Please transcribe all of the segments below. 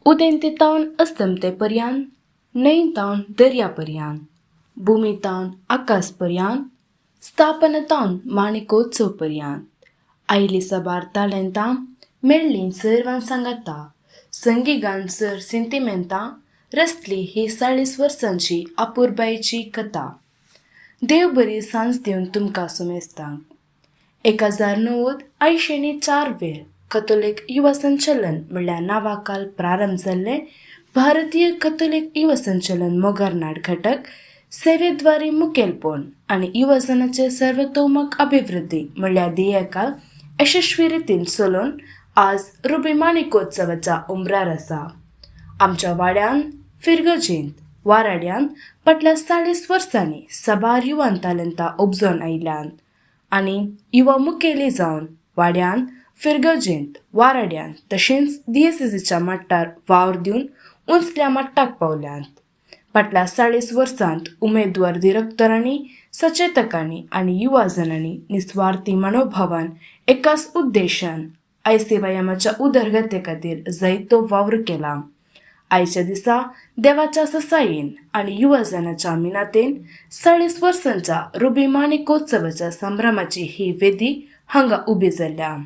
उदेंतेतावन अस्तमतेपर्यंत, नैतावन दर्यापर्यंत, भूमितावन आकाशपर्यंत, स्थापनतावन माणिकोत्सवपर्यंत, oily सबार तालेंतां मेळ्ळीं सर्वां सांगाता, संगिगान सर सेंटिमेंटां रचली ही 40 वर्सांची अपुरबायेची कथा. देव बरी सांज दिवन तुमकां सुमेस्तांक. 1984 वेळ कॅथोलिक युवा संचलन म्हणल्यार नावाकाल प्रारंभ जाल्ले भारतीय कॅथोलिक युवा संचलन मोगारनाड घटक सेवेद्वारे मुखेलपण आनी युवजनाचे सर्वतोमुख अभिवृद्धी म्हणल्यार ध्येयकाल यशस्वी रितीन चलोवन आज रुबी माणिकोत्सवाचा उमरार आसा. आमच्या वाड्यान फिरगजेंत वाराड्यान फाटल्या 40 वर्सांनी साबार युवान तालंतां उपजोन आयल्यान आनी युवा मुखेली जावन वाड्यान फिरगजेंत वाराड्यान तशेंच DSSच्या मट्टार वावर दिवन उंचल्या मट्टाक पावल्यात. फाटल्या 40 वर्सांत उमेदवार डिरेक्टरांनी सचेतकांनी आनी युवाजनांनी निस्वार्थी मनोभावान एकाच उद्देशान ICYMच्या उदरगते खातीर जायतो वावर केला. आयच्या दिसा देवाच्या ससायेन आनी युवजनाच्या मिनातेन 40 वर्सांच्या रुबी माणिकोत्सवाच्या संभ्रमाची ही वेदी हांगा उबी जाल्या.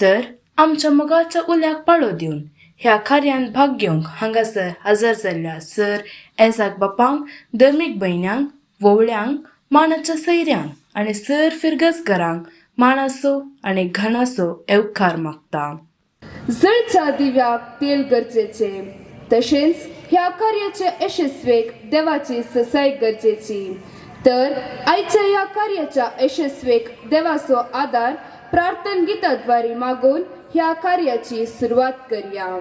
तर आमच्या मोगाच्या उल्याक पाळो दिवन ह्या कार्यान भाग घेवंक हांगासर हजर जाल्ल्या सर एझाक बापांक, धर्मीक भयण्यांक, वोवळ्यांक, मानाच्या सैऱ्यांक आनी सर फिरगजकारांक मानाचो आनी घणाचो येवकार मागता. जळच्या दिव्याक तेल गरजेचे, तशेंच ह्या कार्याच्या यशस्वेक देवाची ससाय गरजेची. तर आयच्या ह्या कार्याच्या यशस्वेक देवाचो आदार प्रार्थन गिताद्वारे मागून ह्या कार्याची सुरुवात करूया.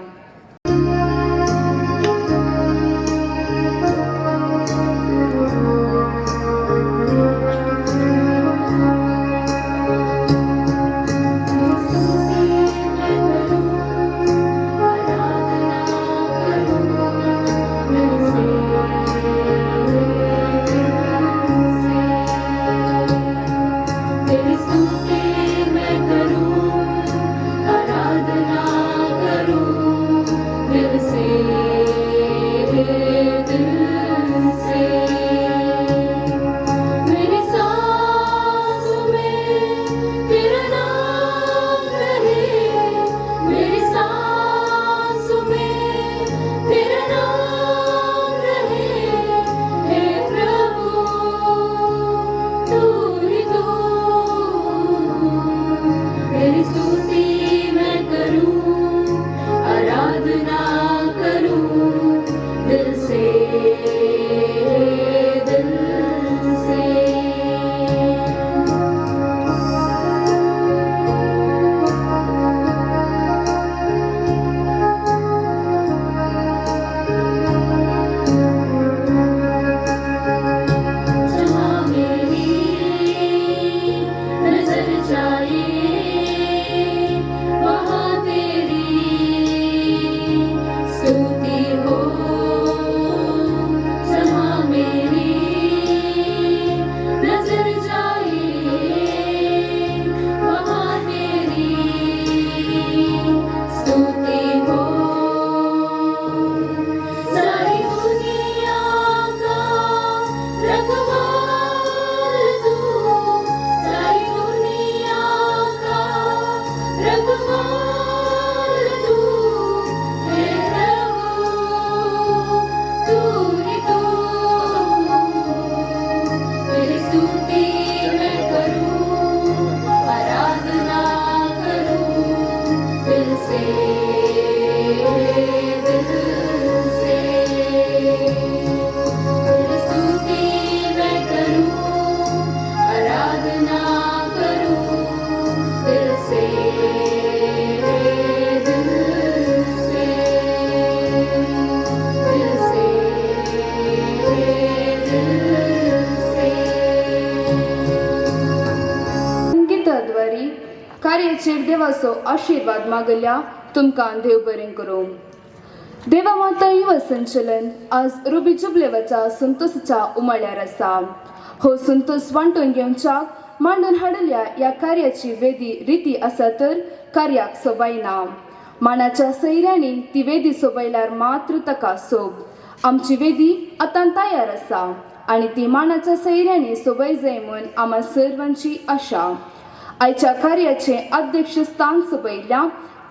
कार्याचेर देवाचो आशीर्वाद मागल्या तुमकां देव बरें करूं. देवा माता युवा संचलन आज रुबी जुबलेवाच्या संतोषाच्या उमाळ्यार आसा. हो संतोष वांटून घेवच्या मांडून हाडल्या ह्या कार्याची वेदी रीती आसा तर कार्याक सोबायना. मानाच्या सैऱ्यांनी ती वेदी सोबयल्यार मात्र ताका सोब. आमची वेदी आतां तयार आसा आनी ती मानाच्या सैऱ्यांनी सोबय जाय म्हूण आम्हा सर्वांची आशा. आयच्या कार्याचे अध्यक्षस्थान सोबयल्या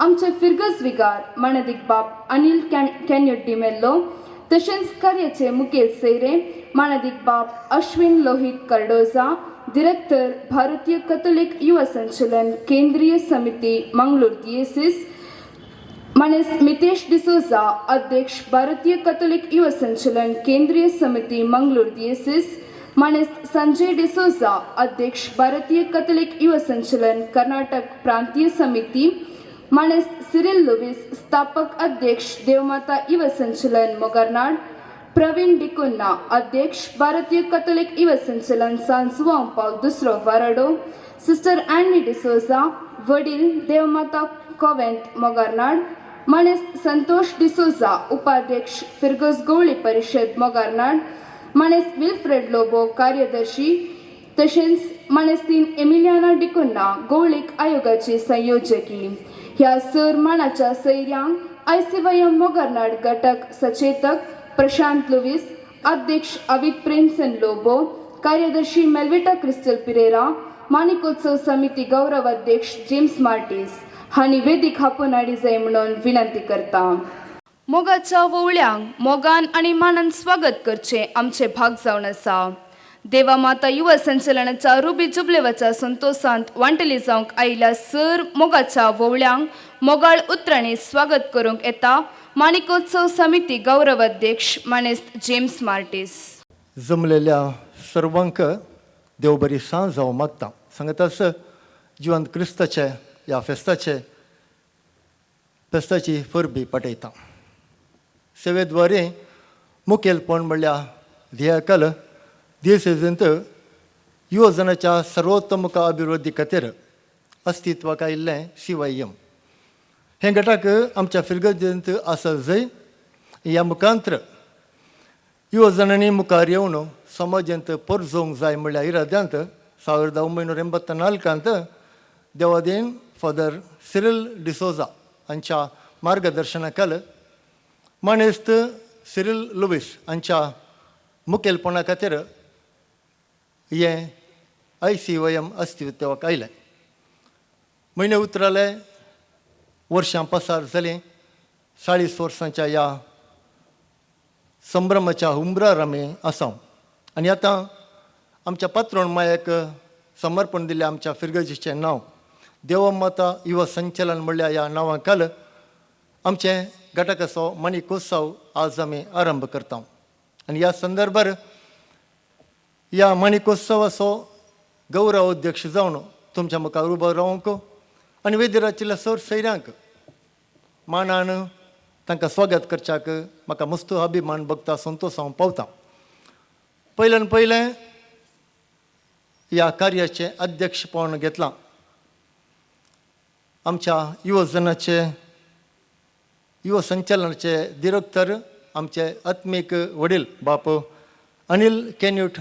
आमचे फिरगज विगार मानदिक बाब अनिल कॅन्युट डिमेल्लो, तशेंच कार्याचे मुखेल सैरे मानदिक बाब अश्विन लोहित कार्डोजा, डिरेक्टर भारतीय कॅथोलिक युवा संचलन केंद्रीय समिती मंगळूर दिएसीस, मानेस मितेश डिसोजा, अध्यक्ष भारतीय कॅथोलिक युवा संचलन केंद्रीय समिती मंगळूर दिएसीस, मानेस संजय डिसोजा, अध्यक्ष भारतीय कॅथोलिक युवा संचलन कर्नाटक प्रांतीय समिती, मानेस सिरिल लुविस, स्थापक अध्यक्ष देवमाता युवा संचलन मोगरनाड, प्रवीण डिकुन्ना, अध्यक्ष भारतीय कॅथोलिक युवा संचलन सांजुआंव पावल दुसरो वाराडो, सिस्टर एनी डिसोजा, वडील देवमाता कॉवेंट मोगरनाड, मानेस संतोष डिसोजा, उपाध्यक्ष फिरगोस गवळी परिषद मोगरनाड, मानेस विल्फ्रेड लोबो, कार्यदर्शी, तशेंच मानेस्तीन एमिलियाना डिकुन्ना, गवळीक आयोगाची संयोजकी. ह्या सर मानाच्या सैर्यांक आयसीवायएम मोगरनाड घटक सचेतक प्रशांत लुविस, अध्यक्ष अवित प्रेमसन लोबो, कार्यदर्शी मेल्विटा क्रिस्टल पिरेरा, माणिकोत्सव समिती गौरव अध्यक्ष जेम्स मार्टिस हांणी वेदीक हापून हाडी जाय म्हणून विनंती करता. मोगाच्या वोवळ्यांक मोगान आनी मानान स्वागत करचें आमचें भाग जावन आसा. देवा माता युवा संचलनाच्या रुबी जुबलेवाच्या संतोषांत वांटली जावंक आयिल्ल्या सर मोगाच्या वोवळ्यांक मोगाळ उतरांनी स्वागत करूंक येता माणिकोत्सव समिती गौरव अध्यक्ष मानेस जेम्स मार्टिस. जमलेल्या सर्वांक देव बरी सांज जावं मागता. सांगतास जिवंत क्रिस्ताचे ह्या फेस्ताची परबी पटयता. सेवेद्वारे मुखेलपण म्हणल्यार ध्येयकाल दियेसेजंत युवजनाच्या सर्वोत्तम अभिवृद्धी खातीर अस्तित्वाक आयिल्लें CYM हे गटाक आमच्या फिरगजेंत आसा जंय ह्या मुखांतर युवजनांनी मुखार येवन समाजांत परजोवंक जाय म्हणल्या इराद्यांत 1984 देवादेन फादर सिरिल डिसोजा हांच्या मार्गदर्शनाखाल मानेस्त सिरिल लुविस हांच्या मुखेलपणा खातीर हे ICYM अस्तित्वाक आयलें. म्हयने उतराले वर्सां पसार जालीं. 40 वर्सांच्या ह्या संभ्रमाच्या उंबरार आमी आसा आनी आतां आमच्या पात्रोण मायेक समर्पण दिल्लें आमच्या फिरगजीचें नांव देवमाता युवा संचलन म्हणल्या ह्या नांवा खाल आमचें घटकाचो माणिकोत्सव आज आमी आरंभ करता. आनी ह्या संदर्भार ह्या माणिकोत्सवाचो गौरव अध्यक्ष जावन तुमच्या मुखार उबो रावंक आनी वेदीर आशिल्ल्या सर सैऱ्यांक मानान तांकां स्वागत करच्याक म्हाका मस्तो अभिमान भोगता, संतोश हांव पावता. पयल्यान पयलें ह्या कार्याचें अध्यक्षपण घेतलां आमच्या युवजनाचे युवा संचलनाचे डिरेक्टर आमचे आत्मीक वडील बाप अनिल कॅन्युट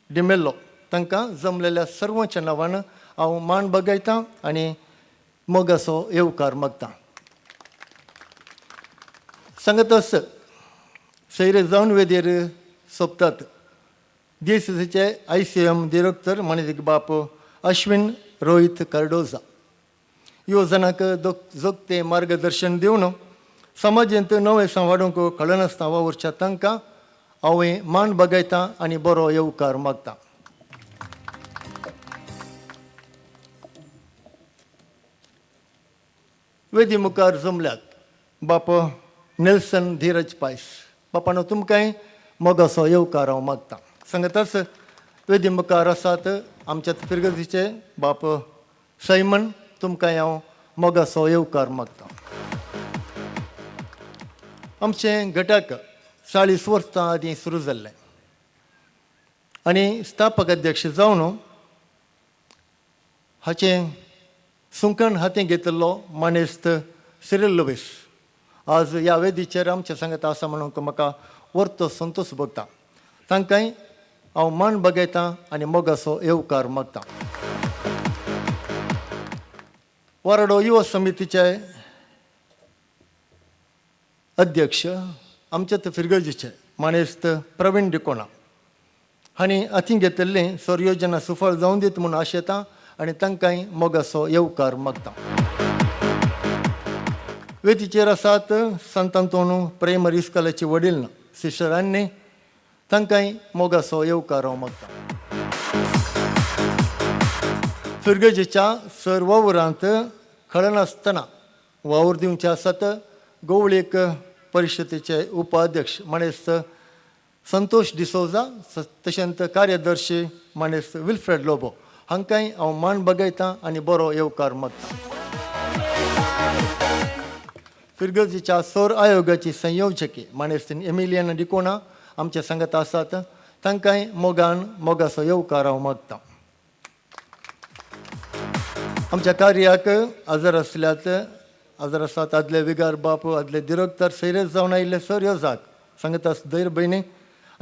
डिमेल्लो. तांकां जमलेल्या सर्वांच्या नांवान हांव मान बगयतां आनी मोगाचो येवकार मागतां. सांगतास सैरे जावन वेदेर सोंपतात. DCCचे ICM डिरेक्टर माननीय बाप अश्विन रोहित कार्डोजा युवजनाक जोगतें मार्गदर्शन दिवन समाजांत नवें सांवाडूंक कळनासतना वावरच्या तांकां हांवें मान बगयतां आनी बरो येवकार मागतां. वेदी मुखार जमल्यात बाप नेल्सन धीरज पायस. बापानो तुमकांय मोगाचो येवकार हांव मागतां. सांगतास वेदी मुखार आसात आमच्या फिरगजीचे बाप सैमन. तुमकांय हांव मोगाचो येवकार मागतां. आमचें घटक 40 वर्सां आदीं सुरू जाल्लें आनी स्थापक अध्यक्ष जावन हाचें सुंकण हातीं घेतिल्लो मानेस्त सिरिल लुविस आज ह्या वेदीचेर आमचे सांगता आसा म्हणून म्हाका वर्तो संतोश भोगता. तांकांय हांव मान बगयतां आनी मोगाचो येवकार मागतां. वाराडो युवा समितीचे अध्यक्ष आमच्या फिरगळजीचे माणेस्त प्रवीण डिकोणा हांणी हाती घेतिल्लें सौर योजना सुफळ जावं दीत म्हूण आशेतां आनी तांकांय मोगाचो येवकार मागतां. वेदीचेर आसात संत अंतोनू प्रायमरी इस्कॉलाची वडील सिस्टरांनी तांकांय मोगाचो येवकार हांव मागतां. फिरगजेच्या सर वावरांत खळनासतना वावर दिवचे आसात गोवळीक परिशदेचे उपाध्यक्ष माणेस्त संतोष डिसोजा तशेंच कार्यदर्शी माणेस्त विल्फ्रेड लोबो हांकांय हांव मान बगयतां आनी बरो येवकार मागतां. फिरगजेच्या सौर आयोगाची संयोजकी माणेस्त एमिलियन डिकोणा आमच्या संगत आसात तांकांय मोगाचो येवकार हांव मागतां. आमच्या कार्याक हजर आसात आदले विगार बापू आदले डिरेक्टर सैरेज जावन आयिल्ले सर योजाक सांगता धैर्य भयणी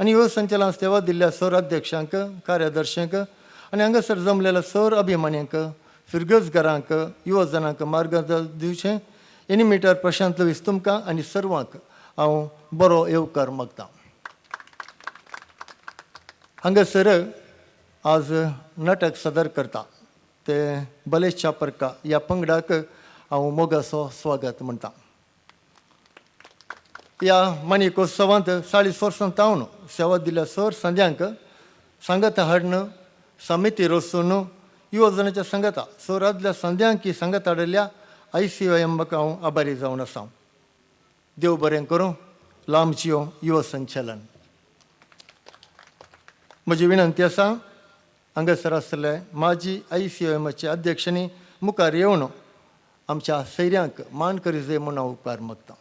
आनी ह्यो संचालन सेवा दिल्ल्या सर अध्यक्षांक कार्यदर्शांक आनी हांगासर जमलेल्या सर अभिमान्यांक फिरगजकारांक युवजनांक मार्गदर्शन दिवचें एनिमेटर प्रशांत लुईस तुमकां आनी सर्वांक हांव बरो येवकार मागतां. हांगासर आज नाटक सादर करता ते बलेश चापरका ह्या पंगडाक हांव मोगाचो स्वागत म्हणटां. ह्या माणिकोत्सवांत 40 वर्सां तावन सेवा दिल्ल्या सर संध्यांक सांगत हाडून समिती रचून युवजनाच्या संगता सर आदल्या संध्यांक ही संगत हाडिल्ल्या ICOMक हांव आभारी जावन आसां. देव बरें करूं. लांबच्यो युव संचलन. म्हजी विनंती आसा हांगासर आसले माजी ICOMचे अध्यक्षांनी मुखार येवन आमच्या सैऱ्यांक मान करीजे म्हूण हांव उपकार मागतां.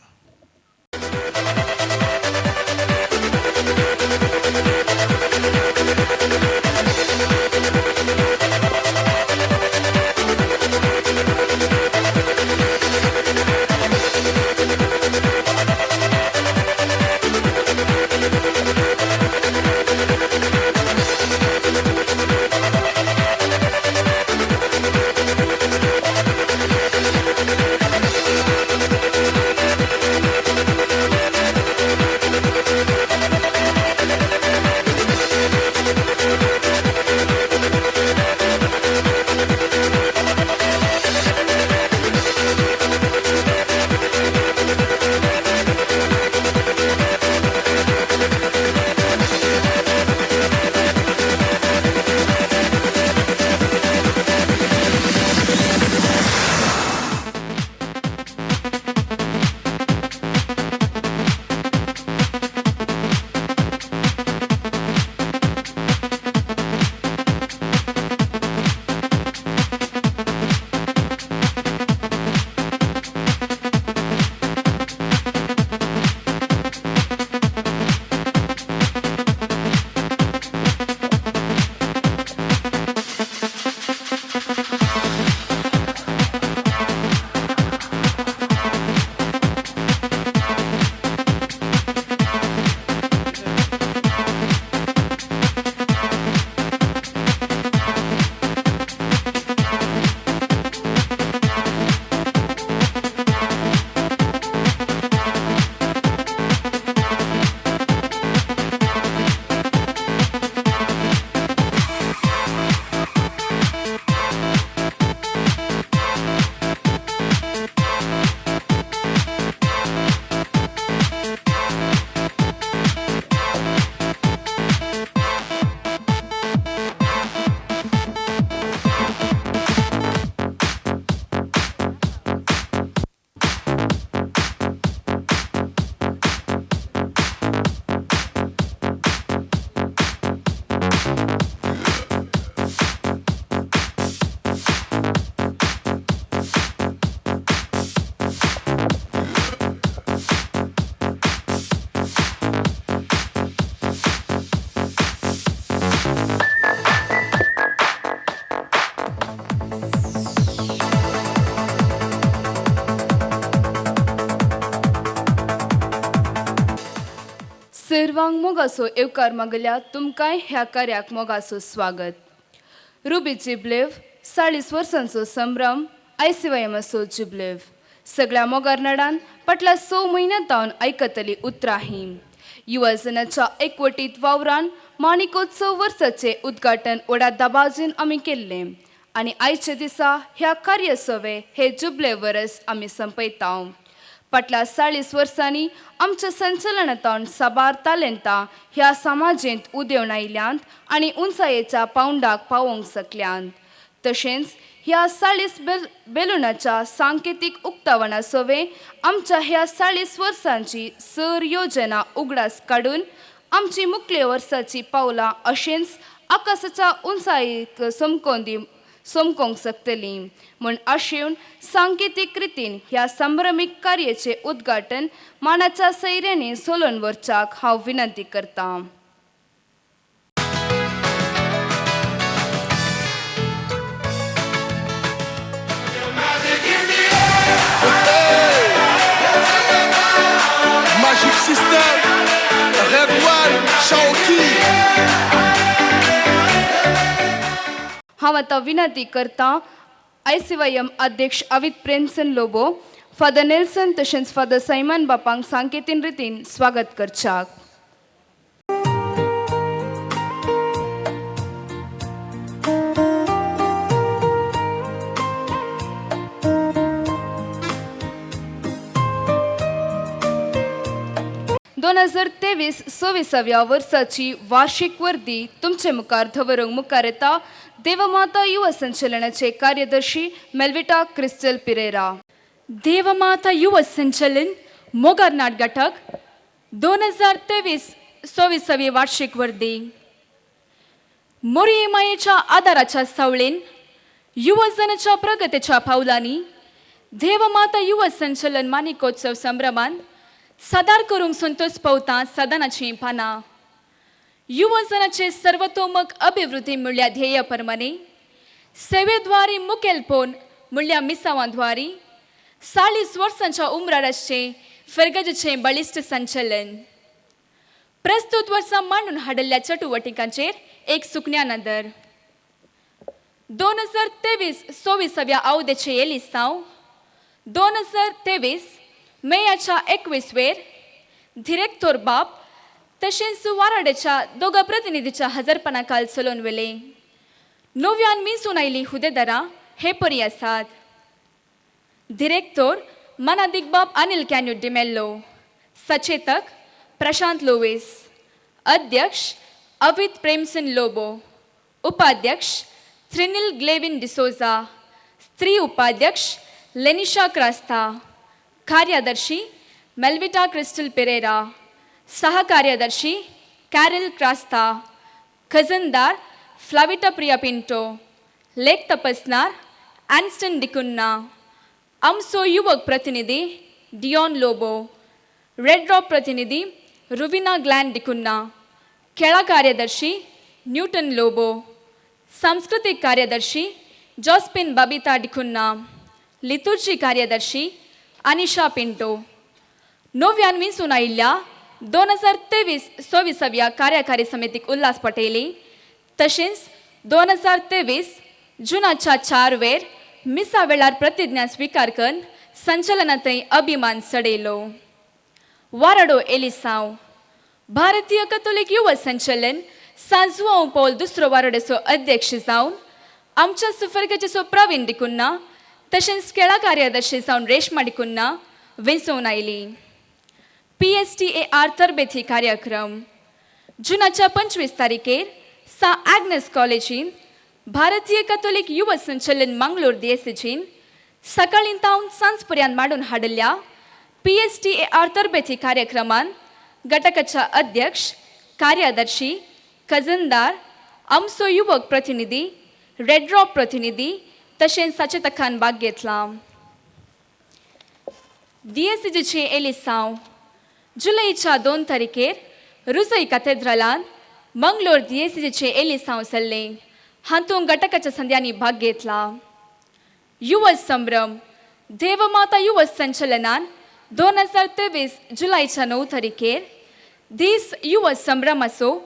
सर्वांक मोगाचो येवकार मागल्या तुमकांय ह्या कार्याक मोगाचो स्वागत. रुबी जुबलेव 40 वर्सांचो संभ्रम ICYMचो जुबलेव सगळ्या मोगारनाडान फाटल्या 6 म्हयन्यांतावन आयकतली उतरां युवजनाच्या एकवटीत वावरान माणिकोत्सव वर्साचे उद्घाटन व्हडा दबाजीन आमी केल्लें आनी आयचे दिसा ह्या कार्यसोवे हे जुबले वरस आमी संपयता. फाटल्या 40 वर्सांनी आमच्या संचलनांतल्यान साबार तालेंतां ह्या समाजेंत उदेवून आयल्यांत आनी उंचायेच्या पावंडाक पावोवंक शकल्यांत. तशेंच ह्या 40 बेलुनाच्या सांकेतीक उक्तावणा सोवे आमच्या ह्या 40 वर्सांची सर योजना उगडास काडून आमची मुखले वर्साची पावलां अशेंच आकाशाच्या उंचायेक सोमकोंक शकतली म्हूण आशेवन सांकेतीक रितीन ह्या संभ्रमीक कार्याचे उद्घाटन मानाच्या सैऱ्यांनी सोलोवन व्हरच्याक हांव विनंती करतां. Magic System, Redouane, Shaoki. हांव आतां विनंती करतां ICYM अध्यक्ष अवित प्रेमसन लोबो, फादर नेल्सन तशेंच फादर सैमान बापांक सांकेतीन रितीन स्वागत करच्याक. दोन 2023-24 वर्साची वार्षिक वर्दी तुमचे मुखार दवरूंक मुखार येता देवमाता युवा संचलनाचे कार्यदर्शी मेल्विटा क्रिस्टल पिरेरा. देवमाता युवा संचलन मोगारनाड घटक 2023-24 वार्षिक वर्दी मोरयेमायेच्या आदाराच्या सावळेन युवजनाच्या प्रगतीच्या पावलांनी देवमाता युवा संचलन माणिकोत्सव संभ्रमान सादर करूंक संतोष पावता सदनाची पानां. युवजनाचे सर्वतोमुख अभिवृद्धी म्हणल्या ध्येय प्रमाणे सेवेद्वारी मुखेलपण म्हणल्या मिसावांद्वारी 40 वर्सांच्या उमराराचे फिरगजेचे बळिश्ट संचलन प्रस्तुत वर्सा मांडून हाडल्या चटुवटिकांचेर एक सुकन्या नदर. 2023-24 आवदेचे येलिसांव 2023 मेयाच्या 21 डिरेक्टर बाप तशेंच वाराडेच्या दोगा प्रतिनिधीच्या हजरपणाखाल चलोवन वेले. नव्यान मिसून आयली हुदेदारां हे परी आसात. डिरेक्टर मनादिक बाप अनिल कॅन्यू डिमेल्लो, सचेतक प्रशांत लोवेस, अध्यक्ष अवित प्रेमसन लोबो, उपाध्यक्ष थ्रिनिल ग्लेविन डिसोजा, स्त्री उपाध्यक्ष लेनिशा क्रास्ता, कार्यदर्शी मेल्विटा क्रिस्टल पेरेरा, सहकार्यदर्शी कॅरल क्रास्ता, खजनदार फ्लाविटा प्रिया पिंटो, लेख तपसनार एन्स्टन डिकुन्ना, आमचो युवक प्रतिनिधी डियॉन लोबो, रेड ड्रॉप प्रतिनिधी रुविना ग्लॅन डिकुन्ना, खेळा कार्यदर्शी न्यूटन लोबो, सांस्कृतिक कार्यदर्शी जॉस्पिन बबिता डिकुन्ना, लितुर्जी कार्यदर्शी अनिशा पिंटो. नव्यान मिसून आयिल्ल्या 2023-24 कार्यकारी समितीक उल्हास पटेली तशेंच 2023 जुनाच्या 4 वेर मिसा वेळार प्रतिज्ञा स्वीकार करून संचलनातय अभिमान चडयलो. वाराडो एलिसांव भारतीय कॅथोलिक युवा संचलन सांजवां पौल दुसरो वाराडेचो अध्यक्ष जावन आमच्या सुफर्गेचो प्रवीण डिकुन्ना तशेंच खेळा कार्यदर्शी जावन रेशमा डिकुन्ना वेंचून आयली. PSTAR तरबेती कार्यक्रम जुनाच्या 25 तारखेर सा ॲग्नेस कॉलेजीन भारतीय कॅथोलिक युवा संचलन मंगळूर दिएसीजीन सकाळीं तावन सांज पर्यंत मांडून हाडल्या PSTAR तरबेती कार्यक्रमान घटकाच्या अध्यक्ष कार्यदर्शी खजनदार आमचो युवक प्रतिनिधी रेड ड्रॉप प्रतिनिधी तशेंच सचेतकान भाग घेतला. DSCGचे एलिसांव जुलैच्या 2 तारखेर रुजई कॅथेड्रलान मंगळूर DSCGचे एलिसांव चल्ले. हातूंत घटकाच्या संध्यांनी भाग घेतला. युवा संभ्रम देवमाता युवा संचलनान 2023 जुलैच्या 9 तारखेर दीस युवा संभ्रमाचो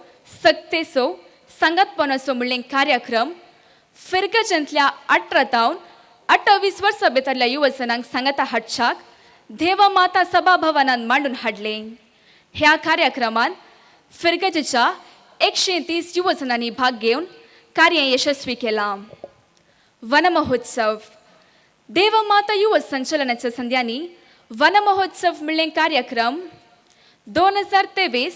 सक्तेचो संगतपणाचो म्हणलें कार्यक्रम फिरगजेंतल्या 18 तावन 28 वर्सां भितरल्या युवजनांक सांगता हाडच्याक देवमाता सभाभवनान मांडून हाडले. ह्या कार्यक्रमान फिरगजेच्या 130 युवजनांनी भाग घेवन कार्य यशस्वी केला. वनमहोत्सव देवमाता युवा संचलनाच्या संध्यांनी वनमहोत्सव म्हणले कार्यक्रम 2023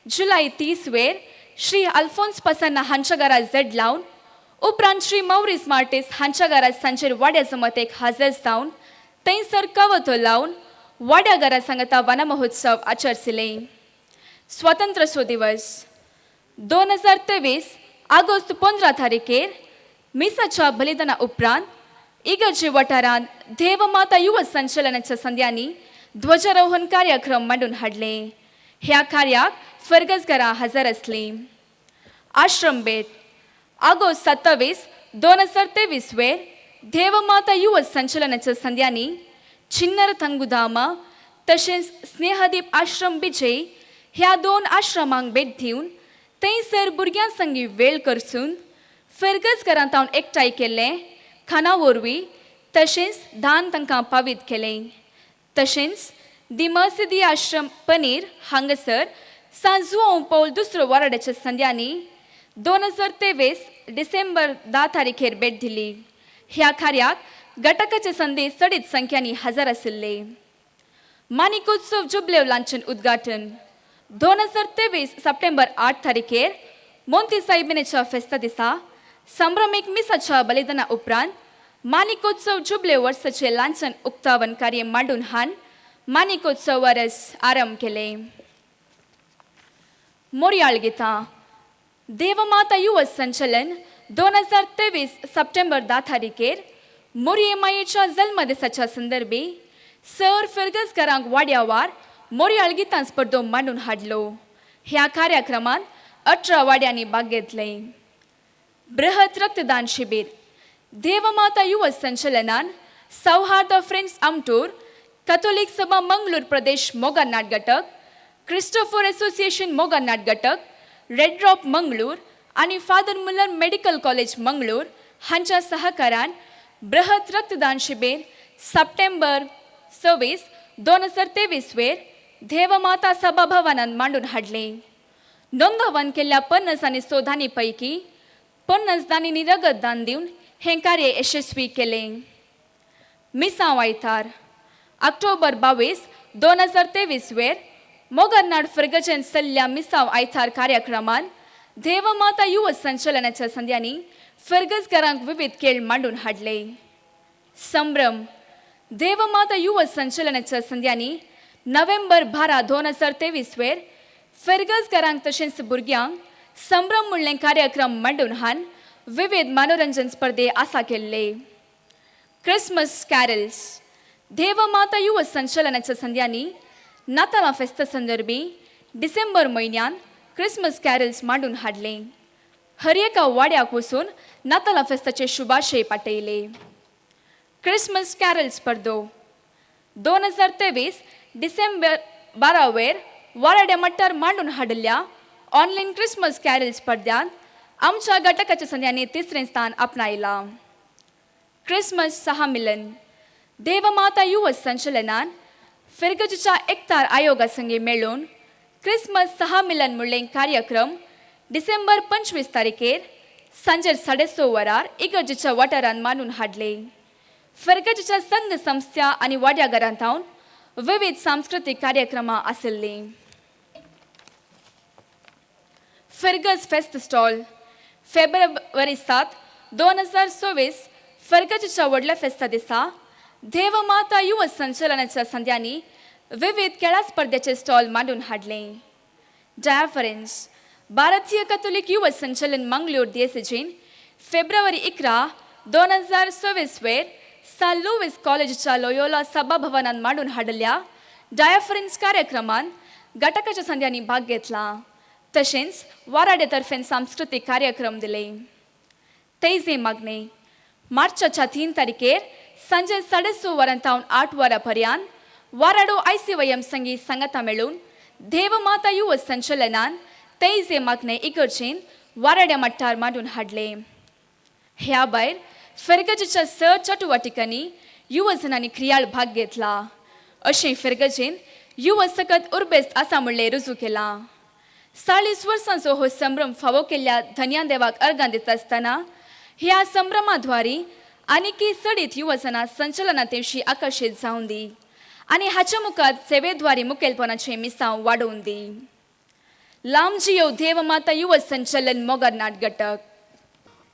जुलै 30 वेर श्री अल्फोन्स पसन्ना हांच्या घरा झेड लावन उपरांत श्री मौरिस मार्टिस हांच्या घरा सांजेर वाड्या जमतेक हजर जावन थंयसर कवतो लावन वाड्या घरा सांगता वनमहोत्सव आचरसिले. स्वातंत्र्य दिवस 2023 ऑगस्ट 15 तारखेर मिसाच्या बलिदाना उपरांत इगर्जे वाठारांत देवमाता युवा संचलनाच्या संध्यांनी ध्वजारोहण कार्यक्रम मांडून हाडले. ह्या कार्याक फर्गसगरा हजर असली. आश्रम भेट ऑगस्ट 27 2023 वेर देवमाता युवा संचलनाच्या संध्यांनी चिन्नर तंगुधामा तशेंच स्नेहदीप आश्रम बिजे ह्या 2 आश्रमांक भेट दिवन थंयसर भुरग्यां संगी वेळ करसून फर्गसगरांत हांव एकठांय केल्लें खाना वरवीं तशेंच दान तांकां पावीत केलें. तशेंच दी मर्सिडी आश्रम पनीर हांगासर सांजुओ पौल दुसरो वाराड्याच्या संध्यांनी 2023 डिसेंबर 10 तारखेर भेट दिली. ह्या कार्याक घटकाचे संदी चडीत संख्यांनी हजर आशिल्ले. माणिकोत्सव जुबलेव लांछन उद्घाटन 2023 सप्टेंबर 8 तारखेर मोंती साहिबिनेच्या फेस्ता दिसा संभ्रमीक मिसाच्या बलिदाना उपरांत माणिकोत्सव जुबले वर्साचे लांछन उक्तावण कार्य मांडून हान माणिकोत्सव वर्स आरंभ केले. मोरयाळ गितां देवमाता युवा संचलन 2023 सप्टेंबर 10 तारखेर मोरये मायेच्या जल्मदिसाच्या संदर्भी सर फर्गसगरांक वाड्यावार मोरयाळ गितां स्पर्धो मांडून हाडलो. ह्या कार्यक्रमात 18 वाड्यांनी भाग घेतले. बृहत रक्तदान शिबीर देवमाता युवा संचलनान सौहार्द फ्रेंड्स आमटूर कॅथोलिक सभा मंगळूर प्रदेश मोगानाट घटक क्रिस्टोफर असोसिएशन मोगानाट घटक रेड ड्रॉप मंगळूर आणि Father Muller medical college Mangalore हांच्या सहकारान बृहत रक्तदान शिबीर सप्टेंबर 26 2023 वेर देवमाता सभाभवनान मांडून हाडले. नोंदवण केल्ल्या 50 आनी सोदांनी पैकी 50 दानींनी रगत दान दिवन हें कार्य यशस्वी केलें. मिसांव आयतार ऑक्टोबर 22 2023 वेर मोगरनाड फर्गजेन चल्ल्या मिसांव आयतार कार्यक्रमान देवमाता युवा संचलनाच्या संध्यांनी फर्गसगरांक विविध खेळ मांडून हाडले. संभ्रम देवमाता युवा संचलनाच्या संध्यांनी नोव्हेंबर 12 2023 वेर फर्गसगरांक तशेंच भुरग्यांक संभ्रम म्हणलें कार्यक्रम मांडून हान विविध मनोरंजन स्पर्धे आसा केल्ले. क्रिसमस कॅरल्स देवमाता युवा संचलनाच्या संध्यांनी नातालां फेस्ता संदर्भी डिसेंबर म्हयन्यान क्रिसमस कॅरल्स मांडून हाडले. हर एका वाड्याक वचून नातालां फेस्ताचे शुभाशय पाटयले. क्रिसमस कॅरल स्पर्धो 2023 डिसेंबर 12 वेर वाराड्या मट्टार मांडून हाडल्या ऑनलायन क्रिसमस कॅरल स्पर्धांत आमच्या घटकाच्या संध्यांनी 3रे स्थान आपणायला. क्रिसमस सहमिलन देवमाता युवा संचलनान फिरगजेच्या एकतार आयोगा संगे मेळून क्रिसमस सहमिलन म्हणलें कार्यक्रम डिसेंबर 25 तारखेर सांजेर 6:30 वरार इगर्जेच्या वाठारांत मांडून हाडले. फिरगजेच्या संघ संस्था आनी वाड्या घरांत विविध सांस्कृतिक कार्यक्रमां आशिल्लीं. फर्गस फेस्ट स्टॉल फेब्रुवारी 7 2024 फर्गजेच्या व्हडल्या फेस्ता दिसा देवमाता युवा संचलनाच्या संध्यांनी विविध खेळा स्पर्धेचे स्टॉल मांडून हाडले. डायफरन्स भारतीय कॅथोलिक युवा संचलन मंगळूर दिएसजीन फेब्रुवारी 11 2024 वेर सान लुईस कॉलेजच्या लोयोला सभाभवनात मांडून हाडल्या डायफरन्स कार्यक्रमात घटकाच्या संध्यांनी भाग घेतला. तशेंच वाराड्यातर्फेन सांस्कृतिक कार्यक्रम दिले. तेजे मागणे मार्चाच्या 3 तारखेर सांजे 6:30 वरांतावन 8 वरां पर्यंत वाराडो ICYM संगी सांगता मेळून देवमाता युवा संचलनान तेजे मागणे इगर्जेन वाराड्या मट्टार मांडून हाडले. ह्या भायर फेरगजेच्या सर चटुवटिकांनी युवजनांनी क्रियाळ भाग घेतला. अशें फेरगजेन युवा सकत उर्बेस्त आसा म्हणले रुजू केला. 40 वर्सांचो हो संभ्रम फावो केल्ल्या धन्यान देवाक अर्गां दिता आसतना ह्या संभ्रमाद्वारे आनीकय चडीत युवजनां संचलनातेविशीं आकर्शीत जावन दी आनी हाच्या मुखार सेवेद्वारे मुखेलपणाचें मिसांव वाडोवन दी. लांबजियो देवमाता युवा संचलन मोगार नाट घटक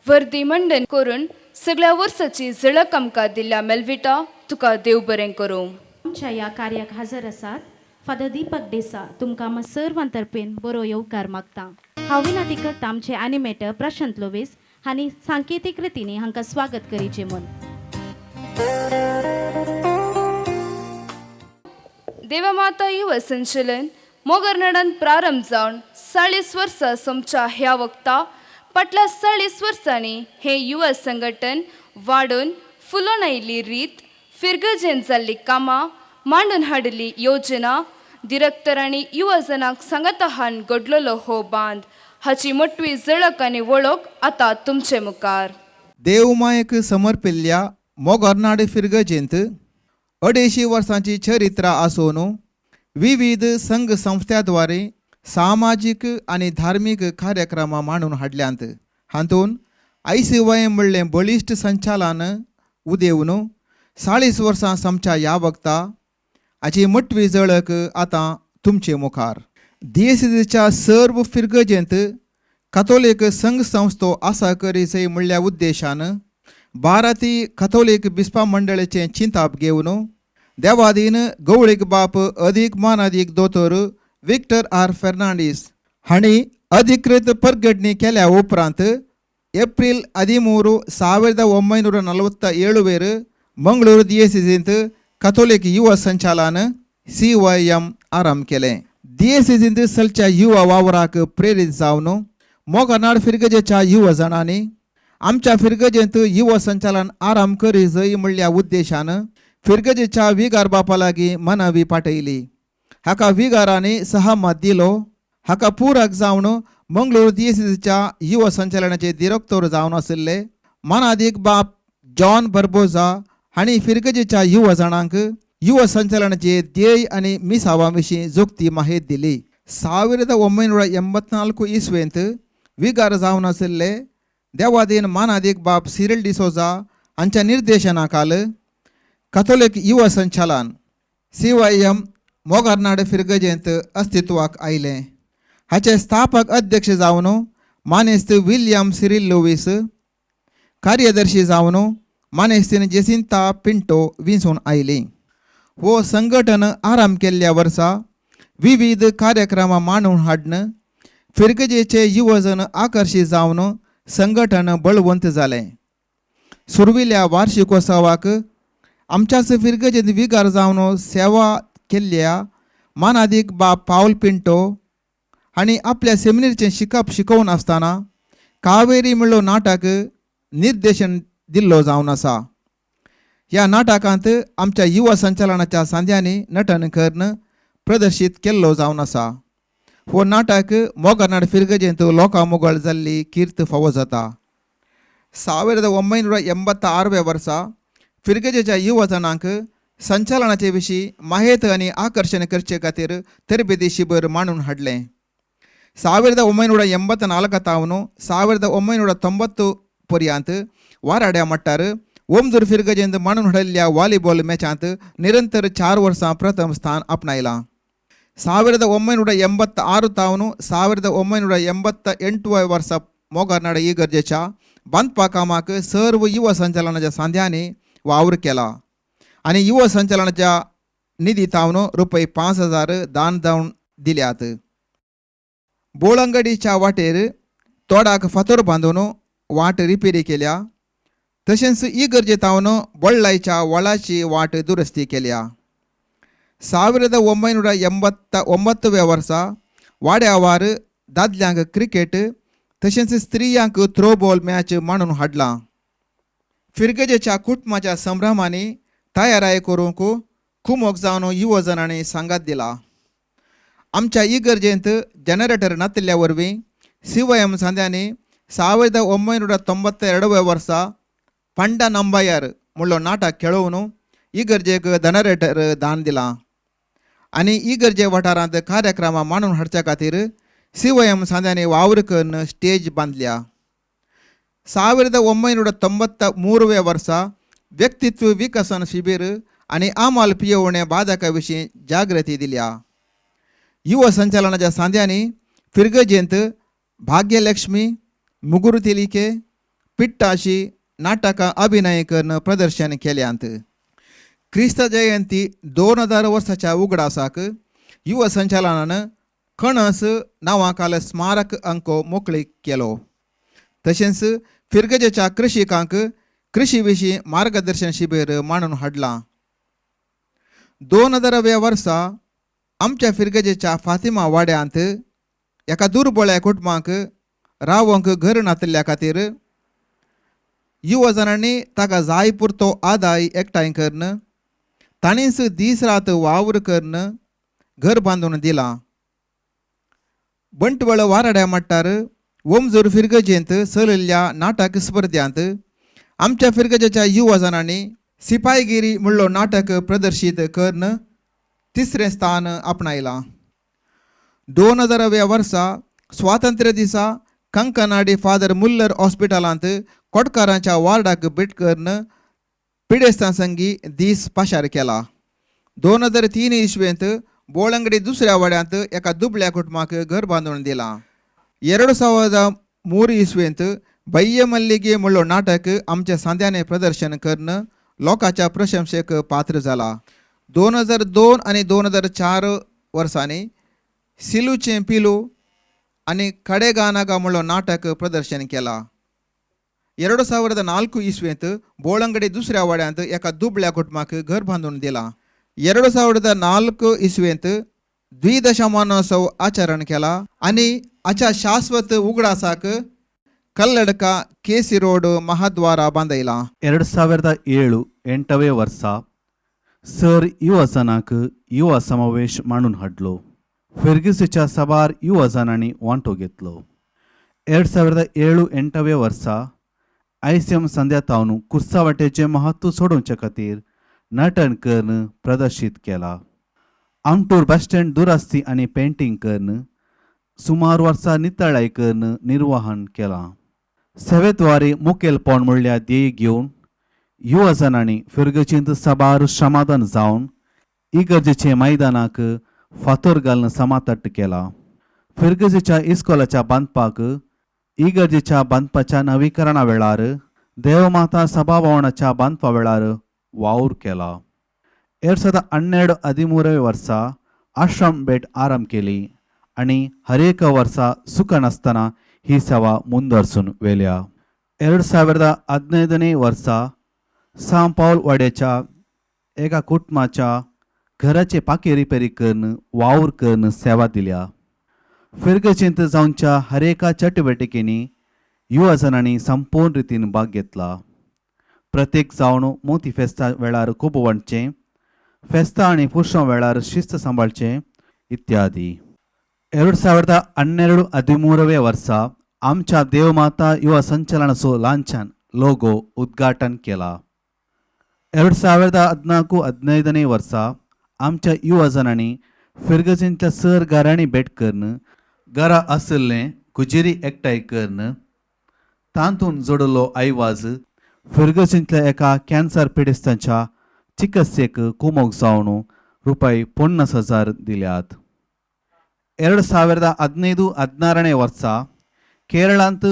वर्दी मंडन करून सगळ्या वर्साची झळक आमकां दिल्ल्या मेलविटा तुका देव बरें करूं. आमच्या ह्या कार्याक हजर आसात फादर दीपक देसा. तुमकां आम सर्वांतर्फेन बरो येवकार मागता. हांव विनंती करता आमचे एनिमेटर प्रशांत लोवेस हांणी सांकेतीक रितीने हांकां स्वागत करीचें म्हूण. देवमाता युवा संचलन मोगरनाडान प्रारंभ जावन 40 वर्सां सोमच्या ह्या वक्ता फाटल्या 40 वर्सांनी हे युवा संघटन वाडून फुलोवन आयिल्ली रीत, फिरगजेन जाल्ली कामां, मांडून हाडिल्ली योजना, डिरेक्टर आनी युवजनांक सांगता हान घडलेलो हो बांद हाची मोठवी झळक आनी वळख आतां तुमचे मुखार. देवमायेक समर्पिल्ल्या मोगरनाड फिरगजेंत 250 वर्सांची चरित्रा आसून विविध संघ संस्थांद्वारे सामाजीक आनी धार्मीक कार्यक्रमां मांडून हाडल्यांत. हातूंत आयसीवाय म्हणलें बळिश्ट संचालन उदेवून 40 वर्सां समच्या ह्या वक्ता हाची मोठवी झळक आतां तुमचे मुखार. दिएसीच्या सर्व फिरगजेंत कथोलीक संघ संस्थो आसा करीसय म्हणल्या उद्देशान भारती कथोलीक बिस्पा मंडळाचें चिंताप घेवन देवाधीन गवळीक बाप अधीक मानाधीक दोतोर विक्टर आर फेर्नांडीस हांणी अधिकृत परगटणी केल्या उपरांत एप्रिल 13, 1947 मंगळूर दिएसीजींत कथोलीक युवा संचालन CYM आरंभ केलें. दिएसीजींत सलच्या युवा वावराक प्रेरीत जावन मोगरनाड फिरगजेच्या युवा जाणांनी आमच्या फिरगजेंत युवा संचालन आरंभ करी जय म्हणल्या उद्देशान फिरगजेच्या विगार बापा लागीं मनावी पाठयली. हाका विगारांनी सहमत दिलो. हाका पुराक जावन मंगळूर दिएसीच्या युवा संचालनाचे डिरेक्टर जावन आशिल्ले मानाधीक बाप जॉन बर्बोजा हांणी फिरगजेच्या युवा जाणांक युवा संचालनाचे ध्येय आनी मिसावां विशीं जोगती माहिती दिली. 1984 इसवेंत विगार जावन आशिल्ले देवाधीन मानाधीक बाप सिरिल डिसोजा हांच्या निर्देशनाखाल कथोलीक युवा संचालन CYM मोगरनाड फिरगजेंत अस्तित्वाक आयलें. हाचे स्थापक अध्यक्ष जावन मानेस्त विलियम सिरिल लोवीस, कार्यदर्शी जावन मानेस्तीन जेसिंता पिंटो विंसून आयली. हो संघटन आरंभ केल्ल्या वर्सा विविध कार्यक्रमां मांडून हाडन फिरगजेचे युवजन आकर्शीत जावन संघटन बळवंत जालें. सुरविल्ल्या वार्षिकोत्सवाक आमच्याच फिरगजेंत विगार जावन सेवा केल्ल्या मानाधीक बाप पावल पिंटो हांणी आपल्या सेमिनारीचें शिकप शिकोवन आसतना कावेरी म्हणलो नाटक निर्देशन दिल्लो जावन आसा. ह्या नाटकांत आमच्या युवा संचालनाच्या सांध्यांनी नटन करून प्रदर्शीत केल्लो जावन आसा. हो नाटक मोगरनाड फिरगजेंत लोकां मोगळ जाल्ली कीर्त फावो जाता. 1986 वर्सा फिरगजेच्या युवजनांक संचालनाचे विशीं माहिती आनी आकर्षण करचे खातीर तरबेती शिबीर मांडून हाडलें. 1984 तावन 1990 पर्यंत वाराड्या मट्टार ओमजूर फिरगजेंत मांडून हाडिल्ल्या व्हॉलीबॉल मॅचांत निरंतर 4 वर्सां प्रथम स्थान आपणायलां. 1986 तावन 1988 वर्सा मोगरनाड इगर्जेच्या बांदपा कामाक सर्व युवा संचालनाच्या सांध्यांनी वावर केला आनी युवा संचालनाच्या निधी तावन ₹5,000 दान जावन दिल्यात. बोळंगडीच्या वाटेर तोडाक फातर बांदून वाट रिपेरी केल्या. तशेंच इगर्जे तावन बोळ्ळायच्या वळाची वाट दुरुस्ती केल्या. 1989 वर्सा वाड्यावार दादल्यांक क्रिकेट तशेंच स्त्रियांक थ्रोबॉल मॅच मांडून हाडला. फिरगजेच्या कुटुंबाच्या संभ्रमांनी तयाराय करूंक कुमोक जावन युवजनांनी सांगात दिला. आमच्या इगर्जेंत जनरेटर नातिल्ल्या वरवीं CYM सांध्यांनी 1992 वर्सा पंडा नंबायर म्हणलो नाटक खेळोवन इगर्जेक जनरेटर दान दिलां आनी इगर्जे वाठारांत कार्यक्रमां मांडून हाडच्या खातीर CYM सांद्यांनी वावर करून स्टेज बांदल्या. 1993 वर्सा व्यक्तित्व विकसन शिबीर आनी आमाल पियेवणे बाधका विशीं जागृती दिल्या. युवा संचालनाच्या सांद्यांनी फिरगजेंत भाग्यलक्ष्मी, मुगुरू तेलिके, पिट्टाशी नाटकां अभिनय करून प्रदर्शन केल्यांत. क्रिस्त जयंती 2000 वर्साच्या उगडासाक युवा संचालनान खणस नांवाखाल स्मारक अंको मोकळीक केलो. तशेंच फिरगजेच्या कृशिकांक कृषी विशीं मार्गदर्शन शिबीर मांडून हाडलां. 2000व्या वर्सा आमच्या फिरगजेच्या फातिमा वाड्यांत एका दुर्बळ्या कुटुंबाक रावंक घर नातल्या खातीर युवा जाणांनी ताका जाय पुरतो आदाय एकठांय करून ताणींच दीस रात वावर करून घर बांदून दिलां. बंटवळ वाराड्या मट्टार ओमजूर फिरगजेंत चलिल्ल्या नाटक स्पर्धांत आमच्या फिरगजेच्या युवा जाणांनी सिपाईगिरी म्हणलो नाटक प्रदर्शीत करून 3रे स्थान आपणायलां. 2000व्या वर्सा स्वातंत्र्य दिसा कंकनाडी फादर मुल्लर हॉस्पिटलांत कोटकारांच्या वार्डाक भेट करून पिडेस्तां संगी दीस पाशार केला. 2003 इसवेंत बोळंगडी दुसऱ्या वाड्यांत एका दुबळ्या कुटुंबाक घर बांदून दिलां. 2003 इसवेंत बय्य मल्लिगे म्हणलो नाटक आमच्या सांद्याने प्रदर्शन करून लोकांच्या प्रशंसेक पात्र जाला. 2002 आनी 2004 वर्सांनी सिलूचें पिलू आनी कडेगानागा म्हणलो नाटक प्रदर्शन केला. 2004 इसवेंत बोळंगडी दुसऱ्या वाड्यांत एका दुबळ्या कुटुंबाक घर बांदून दिलां. 2004 इसवेंत द्विदशमानोत्सव आचरण केला आनी हाच्या शाश्वत उगडासाक कल्लडका केसी रोड महाद्वारा बांदयलां. 2007 वर्सा सर युवा जनांक युवा समावेश मांडून हाडलो. फिरगिसच्या सभार युवा जनांनी वांटो घेतलो. 2007-8 वर्सा ICM संध्यातावन कुर्सावाटेचें महत्व सोडोवचे खातीर नटन करून प्रदर्शीत केला. आमटूर बस स्टँड दुरुस्ती आनी पेंटिंग करून सुमार वर्सां नितळाय करून निर्वहन केलां. सेवेद्वारी मुखेलपण म्हणल्यार ध्येय घेवन युवा जनांनी फिरगजींत सभार श्रमादान जावन इगर्जेचे मैदानाक फातर घालून समातट्ट केला. फिरगजेच्या इस्कॉलाच्या बांदपाक इगर्जेच्या बांदपाच्या नवीकरणा वेळार देवमाता सभाभवनाच्या बांदपा वेळार वावर केला. 2012-13 वर्सा आश्रम भेट आरंभ केली आनी हर एक वर्सा सुख नासतना ही सेवा मुंदरसून वेल्या. 2015 वर्सा सांव पावल वाड्याच्या एका कुटुंबाच्या घराचे पाके रिपेरी करून वावर करून सेवा दिल्या. फिरगजींत जावच्या हर एका चटवटिकेनी युवा जनांनी संपूर्ण रितीन भाग घेतला. प्रत्येक जावन मोती फेस्ता वेळार खूब वाडचें, फेस्तां आनी पुरशां वेळार शिस्त सांबाळचें इत्यादी. 2012-13 वर्सा आमच्या देवमाता युवा संचलनाचो ल्हानशान लोगो उद्घाटन केला. 2014-15 वर्सा आमच्या युवा जनांनी फिरगजींतल्या सर घरांनी भेट करून घरां आशिल्लें कुजेरी एकठांय करून तातूंत जोडलो आयवाज फिरगजींतल्या एका कॅन्सर पिडेस्तांच्या चिकित्सेक कुमोग जावन ₹50,000 दिल्यात. 2015-16 वर्सा केरळांत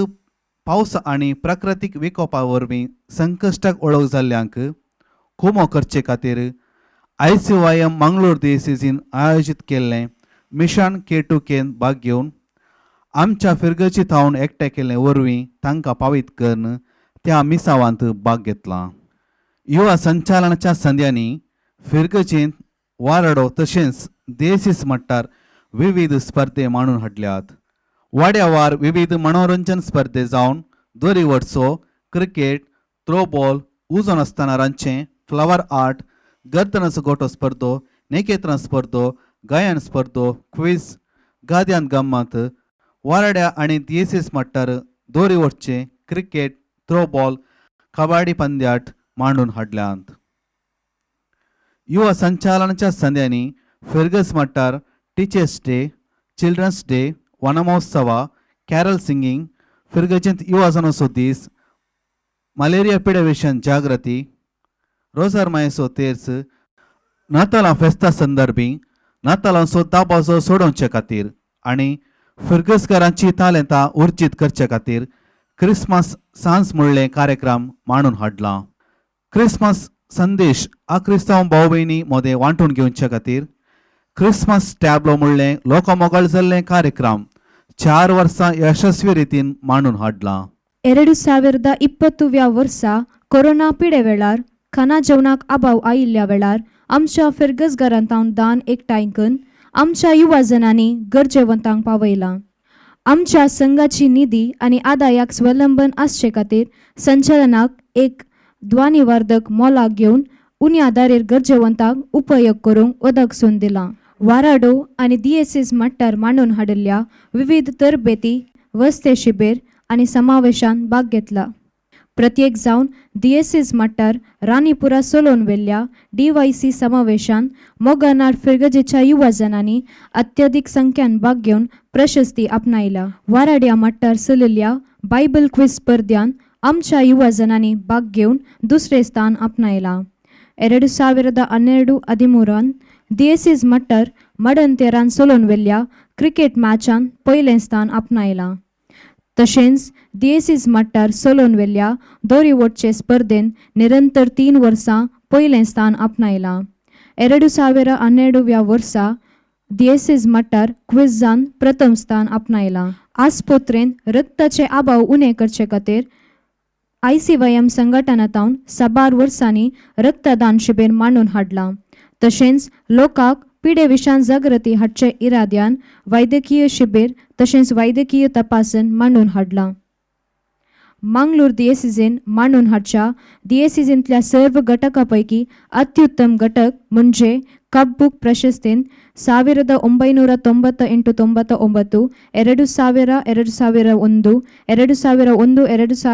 पावस आनी प्राकृतीक विकोपा वरवीं संकश्टाक वळख जाल्ल्यांक कुमो करचे खातीर ICYM मंगळूर दिएसीसीन आयोजीत केल्लें मिशन K2K भाग घेवन आमच्या फिरगजी थावन एकठांय केल्ले वरवीं तांकां पावीत करून त्या मिसावांत भाग घेतला. युवा संचालनाच्या संद्यांनी फिरगजींत वाराडो तशेंच देसीस मट्टार विविध स्पर्धे मांडून हाडल्यात. वाड्या वार विविध मनोरंजन स्पर्धे जावन दोरी वट्सो, क्रिकेट, थ्रोबॉल, उजो नासतना रांदचें, फ्लावर आर्ट, गर्दनाचो गोठो स्पर्धो, नेकेत्रां स्पर्धो, गायन स्पर्धो, क्विज, गाद्यान गम्मत, वाराड्या आनी दिएसीस मट्टार दोरी वट्चें, क्रिकेट, थ्रोबॉल, कबड्डी पंद्याट मांडून हाडल्यांत. युवा संचालनाच्या संध्यांनी फिरगस मट्टार टीचर्स डे, चिल्ड्रन्स डे, वनमहोत्सवा, कॅरल सिंगिंग, फिरगचिंत युवा जनोत्सव दीस, मलेरिया पिडे विशयन जागृती, रोजार मायसो तेर्स, नातालां फेस्ता संदर्भी नातालांचो दाबाजो सोडोवचे खातीर आनी फिरगसकारांची तालेंतां उर्जीत करचे खातीर क्रिस्मस सांज म्हणले कार्यक्रम मांडून हाडला. क्रिस्मस संदेश अक्रिस्तांव भाव भयणी मोदे वांटून घेवचे खातीर क्रिस्मस टॅब्लो म्हणले लोकमोगळ जाल्ले कार्यक्रम 4 वर्सां यशस्वी रितीन मांडून हाडला. 2020 वर्सा कोरोना पिडे वेळार खाना जेवणाक अभाव आयिल्ल्या वेळार आमच्या फिरगसगारांतावन दान एकठांय करून आमच्या युवा जनांनी गरजेवंतांक पावयला. आमच्या संघाची निधी आनी आदायाक स्वलंबन आसचे खातीर संचालनाक एक ध्वनिवर्धक मोलाक घेवन उणी आदारेर गरजेवंतांक उपयोग करूंक उदकसून दिला. वाराडो आनी DSS मट्टार मांडून हाडिल्ल्या विविध तरबेती, वस्ते शिबीर आनी समावेशान भाग घेतला. प्रत्येक जावन DSS मट्टार रानीपुरा सोलोवन वेल्ल्या DYC समावेशान मोगनाड फिरगजेच्या युवा जनांनी अत्यधिक संख्यान भाग घेवन प्रशस्ती आपणायला. वाराड्या मट्टार चलिल्ल्या बायबल क्विज स्पर्धांत आमच्या युवा जनांनी भाग घेवन दुसरे स्थान आपणायला. 2012-13 DSS मट्टार मडंतेरान चलोवन वेल्ल्या क्रिकेट मॅचान पयलें स्थान आपणायला. तशेंच DSS मट्टार चलोवन वेल्ल्या दोरी ओटचे स्पर्धेंत निरंतर 3 वर्सां पयलें स्थान आपणायला. 2012 वर्सा DSS मट्टार क्विजान प्रथम स्थान आपणायला. आसपत्रेन रक्ताचे अभाव उणे करचे खातीर ICYM संघटनातावन 7 वर्सांनी रक्तदान शिबीर मांडून हाडलां. तशेंच लोकांक पिडे विशान जागृती हाडचे इराद्यान वैद्यकीय शिबीर तशेंच वैद्यकीय तपासन मांडून हाडलां. मंगळूर DSSन मांडून हाडच्या DSSंतल्या सर्व घटकां पैकी अत्युत्तम घटक म्हणजे कप बुक प्रशस्तीन 1990 x 99, 2000, 2001, 2001,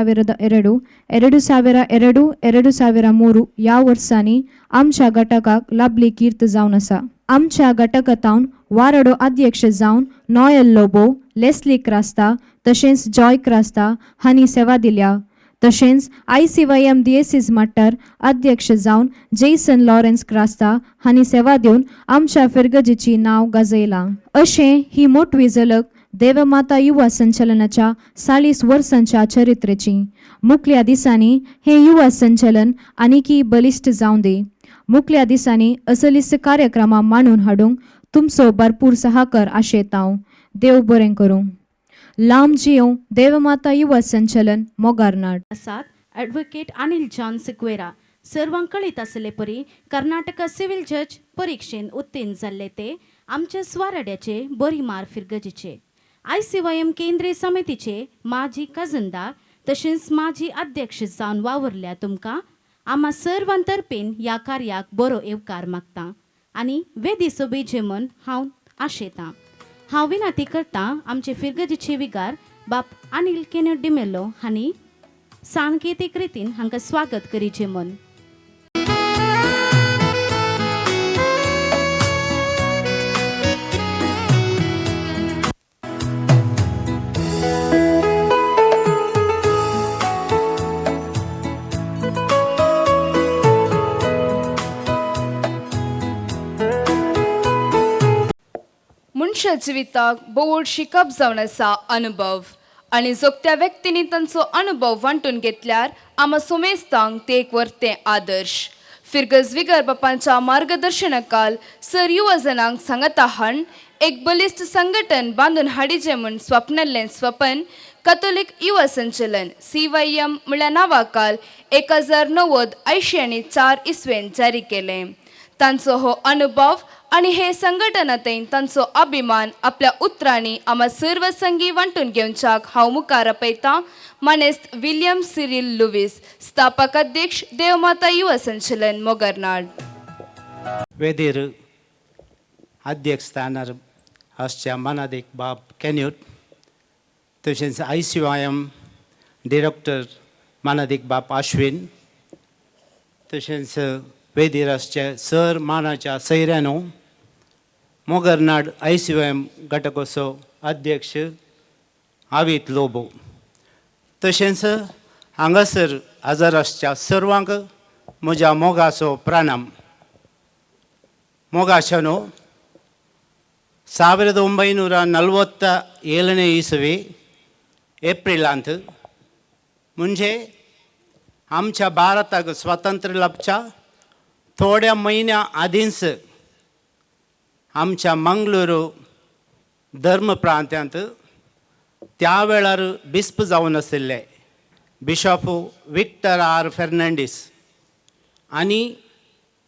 2002, 2002, 2003 ह्या वर्सांनी आमच्या घटकाक लाभली कीर्त जावन आसा. आमच्या घटकातावन वाराडो अध्यक्ष जावन नॉयल लोबो, लेस्ली क्रास्ता तशेंच जॉय क्रास्ता हांणी सेवा दिल्या. तशेंच ICYM DSS मट्टार अध्यक्ष जावन जेसन लॉरेन्स क्रास्ता हांणी सेवा दिवन आमच्या फिरगजेची नांव गाजयलां. अशें ही मोठवी झलक देवमाता युवा संचलनाच्या 40 वर्सांच्या चरित्रेची. मुखल्या दिसांनी हे युवा संचलन आनीकी बलिश्ट जावं दी. मुखल्या दिसांनी असलीच कार्यक्रमां मांडून हाडूंक तुमचो भरपूर सहकार आशेतांव. देव बरें करूं. लांब जियो देवमाता युवा संचलन मोगारनाड. आसात ॲडव्होकेट अनिल जॉन सिक्वेरा सर्वांक कळीत आसले परी कर्नाटक सिव्हिल जज परीक्षेन उत्तीर्ण जाल्ले ते आमचे स्वारड्याचे बरी मार फिरगजेचे. ICYM केंद्रीय समितीचे माजी खजनदार तशेंच माजी अध्यक्ष जावन वावरल्या तुमकां आम्हा सर्वांतर्फेन ह्या कार्याक बरो येवकार मागता आनी वेदी सोबीचे म्हूण हांव आशेतां. हांव विनंती करतां आमचे फिरगजेचे विगार बाप अनिल केन्यो डिमेलो हांणी सांकेतीक रितीन हांकां स्वागत करीचे म्हूण. मनशा जिविताक बोड शिकप जावन आसा अनुभव आनी जोगत्या व्यक्तींनी तांचो अनुभव वांटून घेतल्यार आमा सोमेस्तांक ते एक वर्तें आदर्श. फिरगज विगर बापांच्या मार्गदर्शनाखाल सर युवा जनांक सांगता हाण एक बलिश्ट संघटन बांदून हाडिचें म्हूण स्वप्नल्लें स्वपन कॅथोलिक युवा संचलन CYM म्हळ्या नांवाखाल 1984 इसवेन जारी केलें. तांचो हो अनुभव आनी हे संघटनांतय तांचो अभिमान आपल्या उतरांनी आम्हा सर्व संगी वांटून घेवच्याक हांव मुखार आपयतां. मानेस्त विलियम सिरिल लुईस, स्थापक अध्यक्ष देवमाता युवा संचलन मोगरनाड. वेदीर अध्यक्ष स्थानार आसच्या मानादेक बाब कॅन्यूट तशेंच ICYM डिरेक्टर मानाधिक बाप अश्विन, तशेंच वेदिरासचे सर मानाच्या सैऱ्यानो, मोगरनाड ICYM घटकोत्सव अध्यक्ष आवित लोबो, तशेंच हांगासर हजर आसच्या सर्वांक म्हज्या मोगाचो प्रणाम. मोगाशानो 1947 इसवी एप्रिलांत म्हणजे आमच्या भारताक स्वातंत्र्य लाभच्या थोड्या महिन्या आदींच आमच्या मंगळूरू धर्म प्रांतांत त्या वेळार बिस्प जावन आशिल्ले बिशॉप विक्टर आर फेर्नांडीस आनी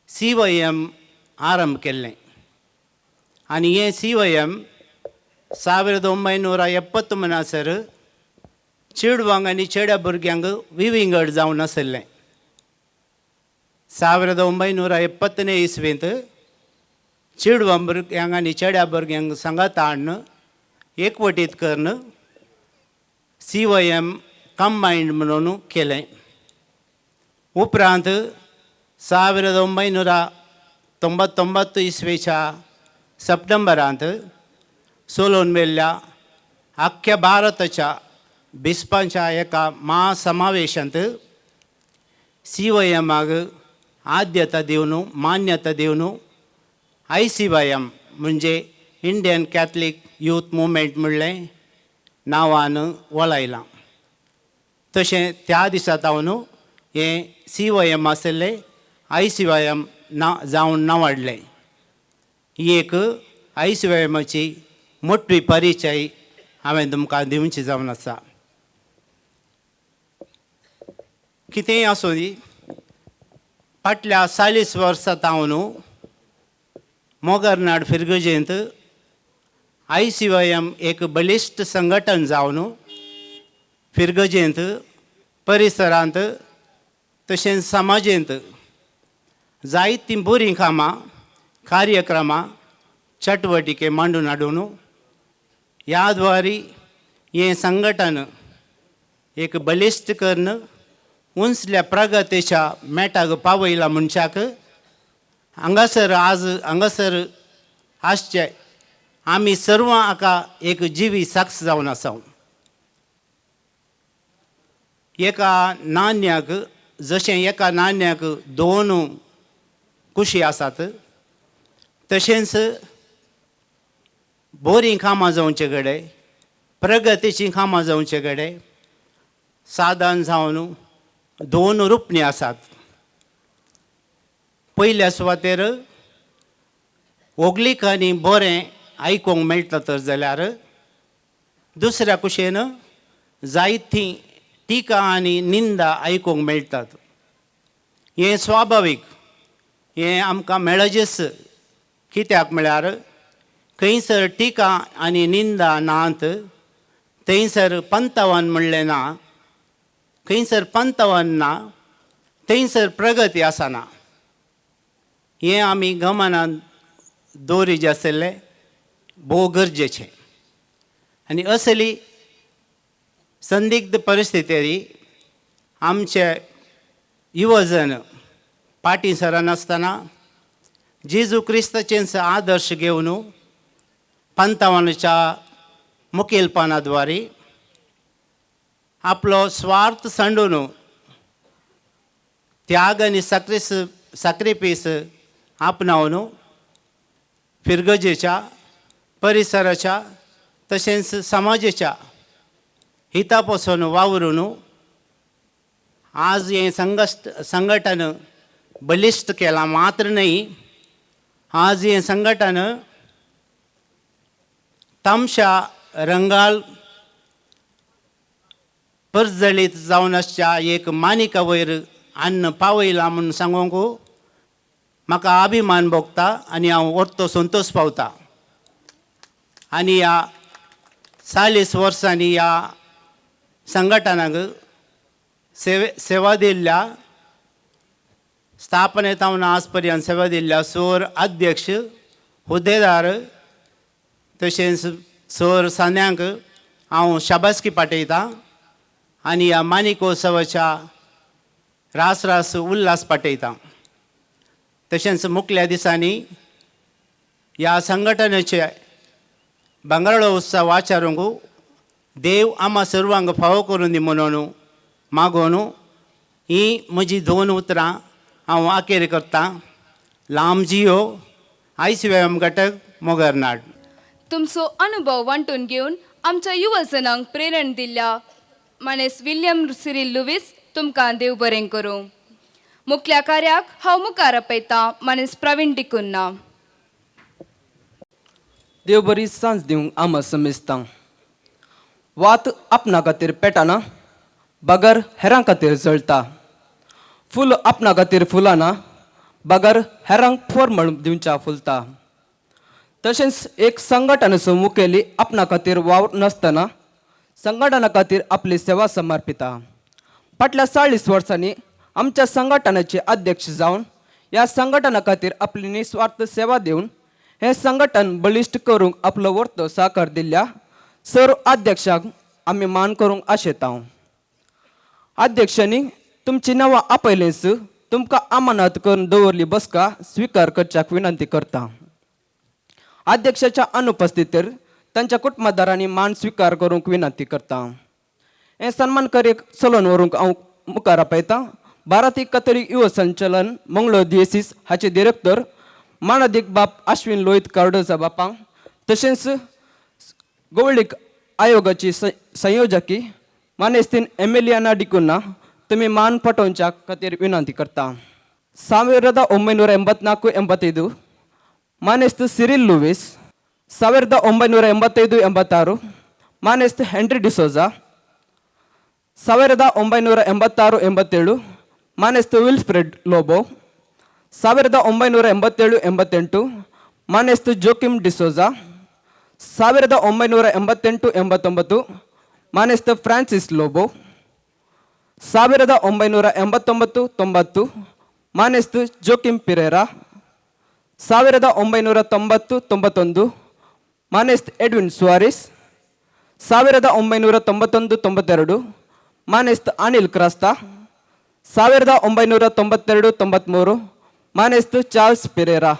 CYM आरंभ केल्लें. आनी हें CYM 1970 चेडवांक आनी चेड्या भुरग्यांक विंगड जावन आशिल्लें. 1970 इसवेंत चेडवां भुरग्यांक आनी चेड्या भुरग्यांक सांगात हाडून एकवटीत करून CYM कंबायंड म्हणून केलें. उपरांत 1999 इसवेच्या सप्टेंबरांत सोलोन मेल्ल्या आख्ख्या भारताच्या बिस्पांच्या एका महासमावेशांत CYMाक आद्यता दिवन मान्यता दिवन ICYM म्हणजे इंडियन कॅथलीक यूथ मुवमेंट म्हणलें नांवान वळयलां. तशें त्या दिसा सावन हें CYM आशिल्लें ICYM जावन नांवाडलें. ही एक ICYMची मोठी परिचय हांवें तुमकां दिवची जावन आसा. कितेंय आसूं दी, फाटल्या 40 वर्सां सावन मोगरनाड फिरगजेंत ICYM एक बलिश्ट संघटन जावन फिरगजेंत परिसरांत तशेंच समाजेंत जायतीं बरीं कामां कार्यक्रमां चटवटिके मांडून हाडून ह्या द्वारे हें संघटन एक बलिश्ट करून उंचल्या प्रगतीच्या मेटाक पावयला मनशाक हांगासर आसचे आमी सर्वां हाका एक जिवी साक्ष जावन आसा. एका नाण्याक जशें एका नाण्याक दोन कुशी आसात तशेंच बरीं कामां जावचे घडे प्रगतीचीं कामां जावचे घडे साधन जावन दोन रुपणी आसात. पयल्या सुवातेर ओगलीक आनी बरें आयकूंक मेळटा तर जाल्यार दुसऱ्या कुशेन जायतीं टिका आनी निंदा आयकूंक मेळटात. हें स्वाभावीक, हें आमकां मेळजेस. कित्याक म्हळ्यार खंयसर टिका आनी निंदा नात थंयसर पंतवन म्हणलें ना, खंयसर पंतवन ना थंयसर प्रगती आसना. हें आमी गमनांत दवरिचें आसलें भोव गरजेचें. आनी असली संदिग्ध परिस्थितीर आमचे युवजन पाटी सरनासतना जेजू क्रिस्ताचेंच आदर्श घेवन पंतवनाच्या मुखेलपणाद्वारे आपलो स्वार्थ सांडून त्याग आनी साक्रिफीस आपणावन फिरगजेच्या परिसराच्या तशेंच समाजाच्या हिता पासून वावरून आज हें संघटन बलिश्ट केलां. मात्र न्ही, आज हें संघटन तामशा रंगाल परजळीत जावन आसच्या एक मानिका वयर अन्न पावयलां म्हणून सांगूंक म्हाका अभिमान भोगता आनी हांव वरतो संतोश पावता. आनी ह्या 40 वर्सांनी ह्या संघटनाक सेवा दिल्ल्या स्थापनेतावन आज पर्यंत सेवा दिल्ल्या सर अध्यक्ष हुद्देदार तशेंच सर सान्यांक हांव शाबासकी पाठयतां आणि ह्या माणिकोत्सवाच्या रास उल्हास पाटयता. तशेंच मुखल्या दिसांनी ह्या संघटनेचे बंगाळो उत्सव आचारूंक देव आम्हा सर्वांक फावो करून दी म्हणून मागून ही म्हजी 2 उतरां हांव आखेर करतां. लांब जियो ICYM घटक मोगरनाड. तुमचो अनुभव वांटून घेवन आमच्या युवजनांक प्रेरण दिल्ल्या मानेस विल्यम सिरील लुईस तुमकां देव बरें करूं. मुखल्या कार्याक हांव मुखार आपयतां मानेस प्रवीण टिकुन्ना. देव बरी सांज दिवंक आम समेजतां. वात आपणा खातीर पेटाना, बगर हेरां खातीर जळटा. फूल आपणा खातीर फुलाना, बगर हेरांक फोर्मळ दिवच्या फुलता. तशेंच एक संघटनाचो मुखेली आपणा खातीर वावर नासतना संघटना खातीर आपली सेवा समर्पिता. फाटल्या 40 वर्सांनी आमच्या संघटनाचे अध्यक्ष जावन ह्या संघटना खातीर आपली निस्वार्थ सेवा दिवन हे संघटन बलिश्ट करूंक आपलो वर्तो सहकार दिल्ल्या सर्व अध्यक्षांक आमी मान करूंक आशेतां. अध्यक्षांनी तुमची नांवां आपयलेंच तुमकां अमानत करून दवरली बसका स्वीकार करच्याक विनंती करता. अध्यक्षाच्या अनुपस्थितीर तांच्या कुटुंबदारांनी मान स्वीकार करूंक विनंती करता. हे सन्मान कार्याक चलोवन व्हरूंक हांव मुखार आपयतां. भारतीय कथोलिक युवा संचलन मंगळूर DSS हाचे डिरेक्टर मानाधिक बाब अश्विन लोहित कार्डोजा बापांक, तशेंच गोवळीक आयोगाची संयोजकी मानेस्तीन एमिलियाना डिकुन्ना तुमी मान पटोवच्या खातीर विनंती करता. 1984-85 ಮಾನೆಸ್ತ್ ಸಿರಿಲ್ ಲೂಯಿಸ್ 1985-86 ಮಾನೆಸ್ತ್ ಹೆನ್ರಿ ಡಿಸೋಜಾ 1986-87 ಮಾನೆಸ್ತ್ ವಿಲ್ಫ್ರೆಡ್ ಲೋಬೋ 1987-88 ಮಾನೆಸ್ತ್ ಜೋಕಿಮ್ ಡಿಸೋಜಾ 1988-89 ಮಾನೆಸ್ತ್ ಫ್ರಾನ್ಸಿಸ್ ಲೋಬೋ 1989-90 ಮಾನೆಸ್ತ್ ಜೋಕಿಮ್ ಪಿರೇರಾ 1990-91 ಮಾನೆಸ್ತ್ ಎಡ್ವಿನ್ ಸುವಾರಿಸ್ 1991-92 ಮಾನೆಸ್ತ್ ಅನಿಲ್ ಕ್ರಾಸ್ತಾ 1992-93 ಮಾನೆಸ್ತ್ ಚಾರ್ಲ್ಸ್ ಪಿರೇರಾ.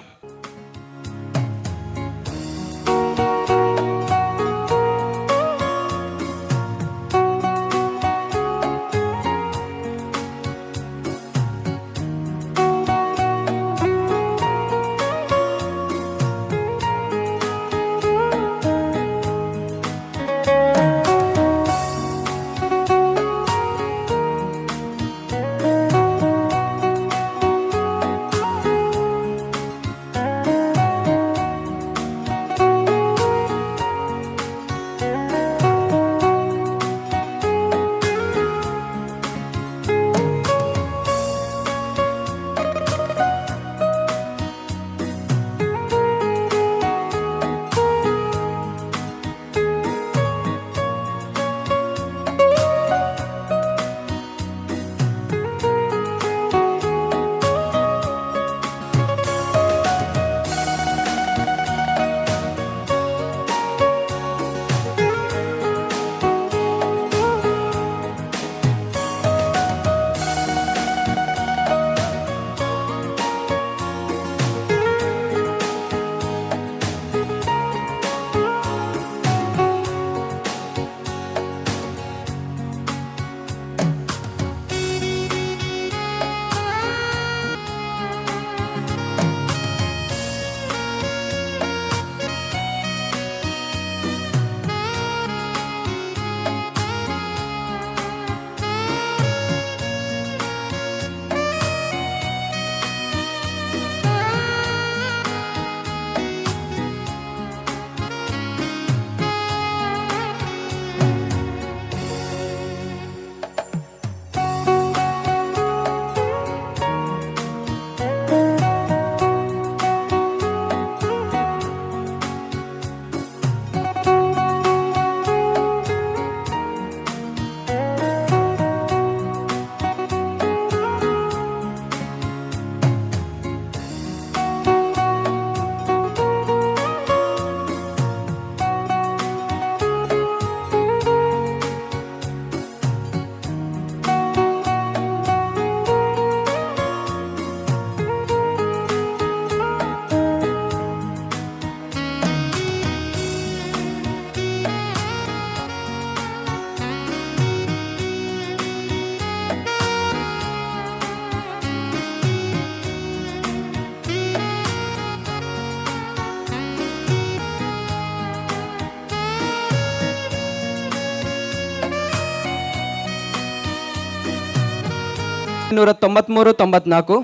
1993-94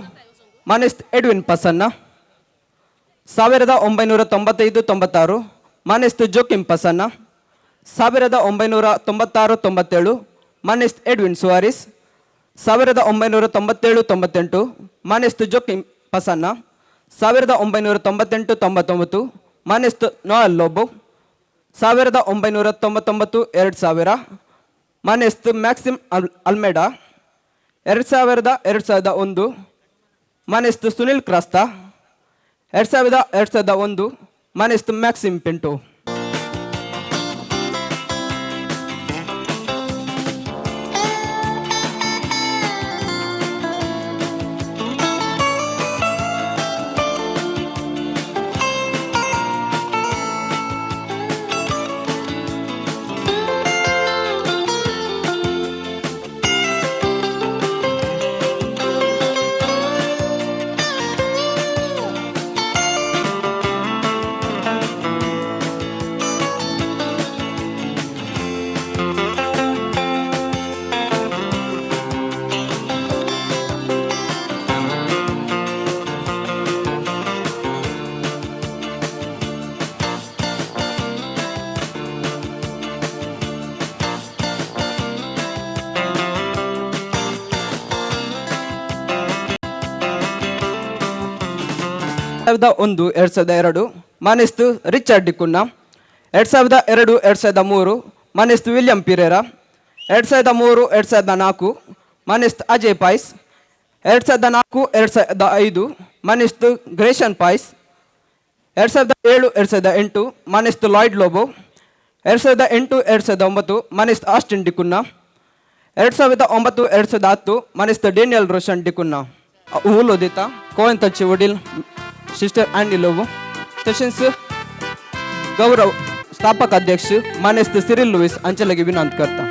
ಮಾನೆಸ್ತ್ ಎಡ್ವಿನ್ ಪಸನ್ನ 1995-96 ಮಾನೆಸ್ತ್ ಜೋಕಿಮ್ ಪಸನ್ನ 1996-97 ಮಾನೆಸ್ತ್ ಎಡ್ವಿನ್ ಸುವಾರಿಸ್ 1997-98 ಮಾನೆಸ್ತ್ ಜೋಕಿಮ್ ಪಸನ್ನ 1998-99 ಮಾನೆಸ್ತ್ ನೋಯಲ್ ಲೋಬೋ 1999-2000 ಮಾನೆಸ್ತ್ ಮ್ಯಾಕ್ಸಿಮ್ ಅಲ್ಮೆಡಾ 2001 ಮಾನೆಸ್ತ್ ಸುನಿಲ್ ಕ್ರಾಸ್ತಾ 2001 ಮಾನೆಸ್ತ್ ಮ್ಯಾಕ್ಸಿಮ್ ಪಿಂಟೋ. ಒಂದು 2002 ಮಾನೆಸ್ತು ರಿಚರ್ಡ್ ಡಿಕುನ್ನ 2002-2003 ಮಾನೆಸ್ತು ವಿಲಿಯಂ ಪಿರೇರಾ 2003-2004 ಮಾನೆಸ್ತು ಅಜಯ್ ಪಾಯ್ಸ್ 2004-2005 ಮಾನೆಸ್ತು ಗ್ರೇಷನ್ ಪಾಯ್ಸ್ 2007-2008 ಮಾನೆಸ್ತು ಲಾಯ್ಡ್ ಲೋಬೋ 2008-2009 ಮಾನೆಸ್ತು ಆಸ್ಟಿನ್ ಡಿಕುನ್ನ 2009-2010 ಮಾನೆಸ್ತು ಡೇನಿಯಲ್ ರೋಷನ್ ಡಿಕುನ್ನ. उलोदिता कोण ताचे वडील सिस्टर अँडी लोबो तशेंच गौरव स्थापक अध्यक्ष मानेस्त सिरिल लुईस हांचे लागीं विनंती करता.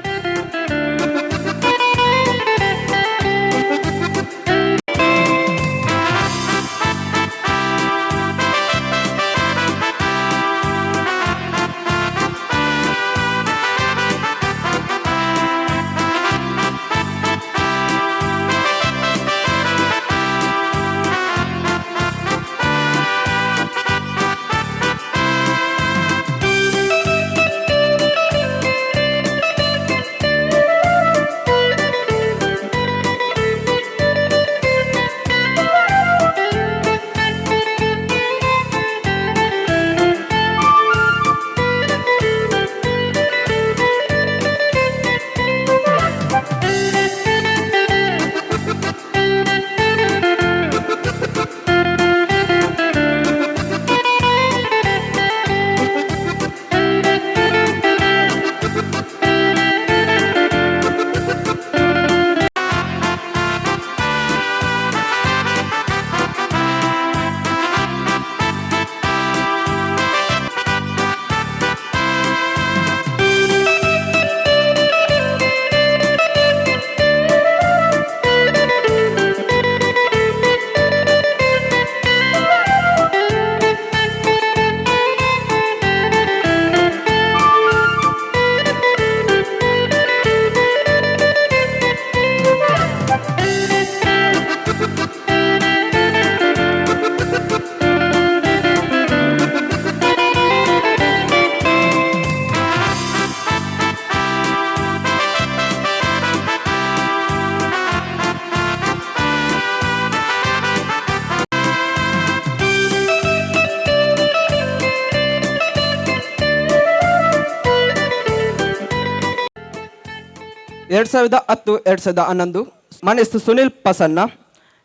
ಎರಡು ಸಾವಿರದ 10-2011 ಮನೆಸ್ತು ಸುನಿಲ್ ಪಸನ್ನ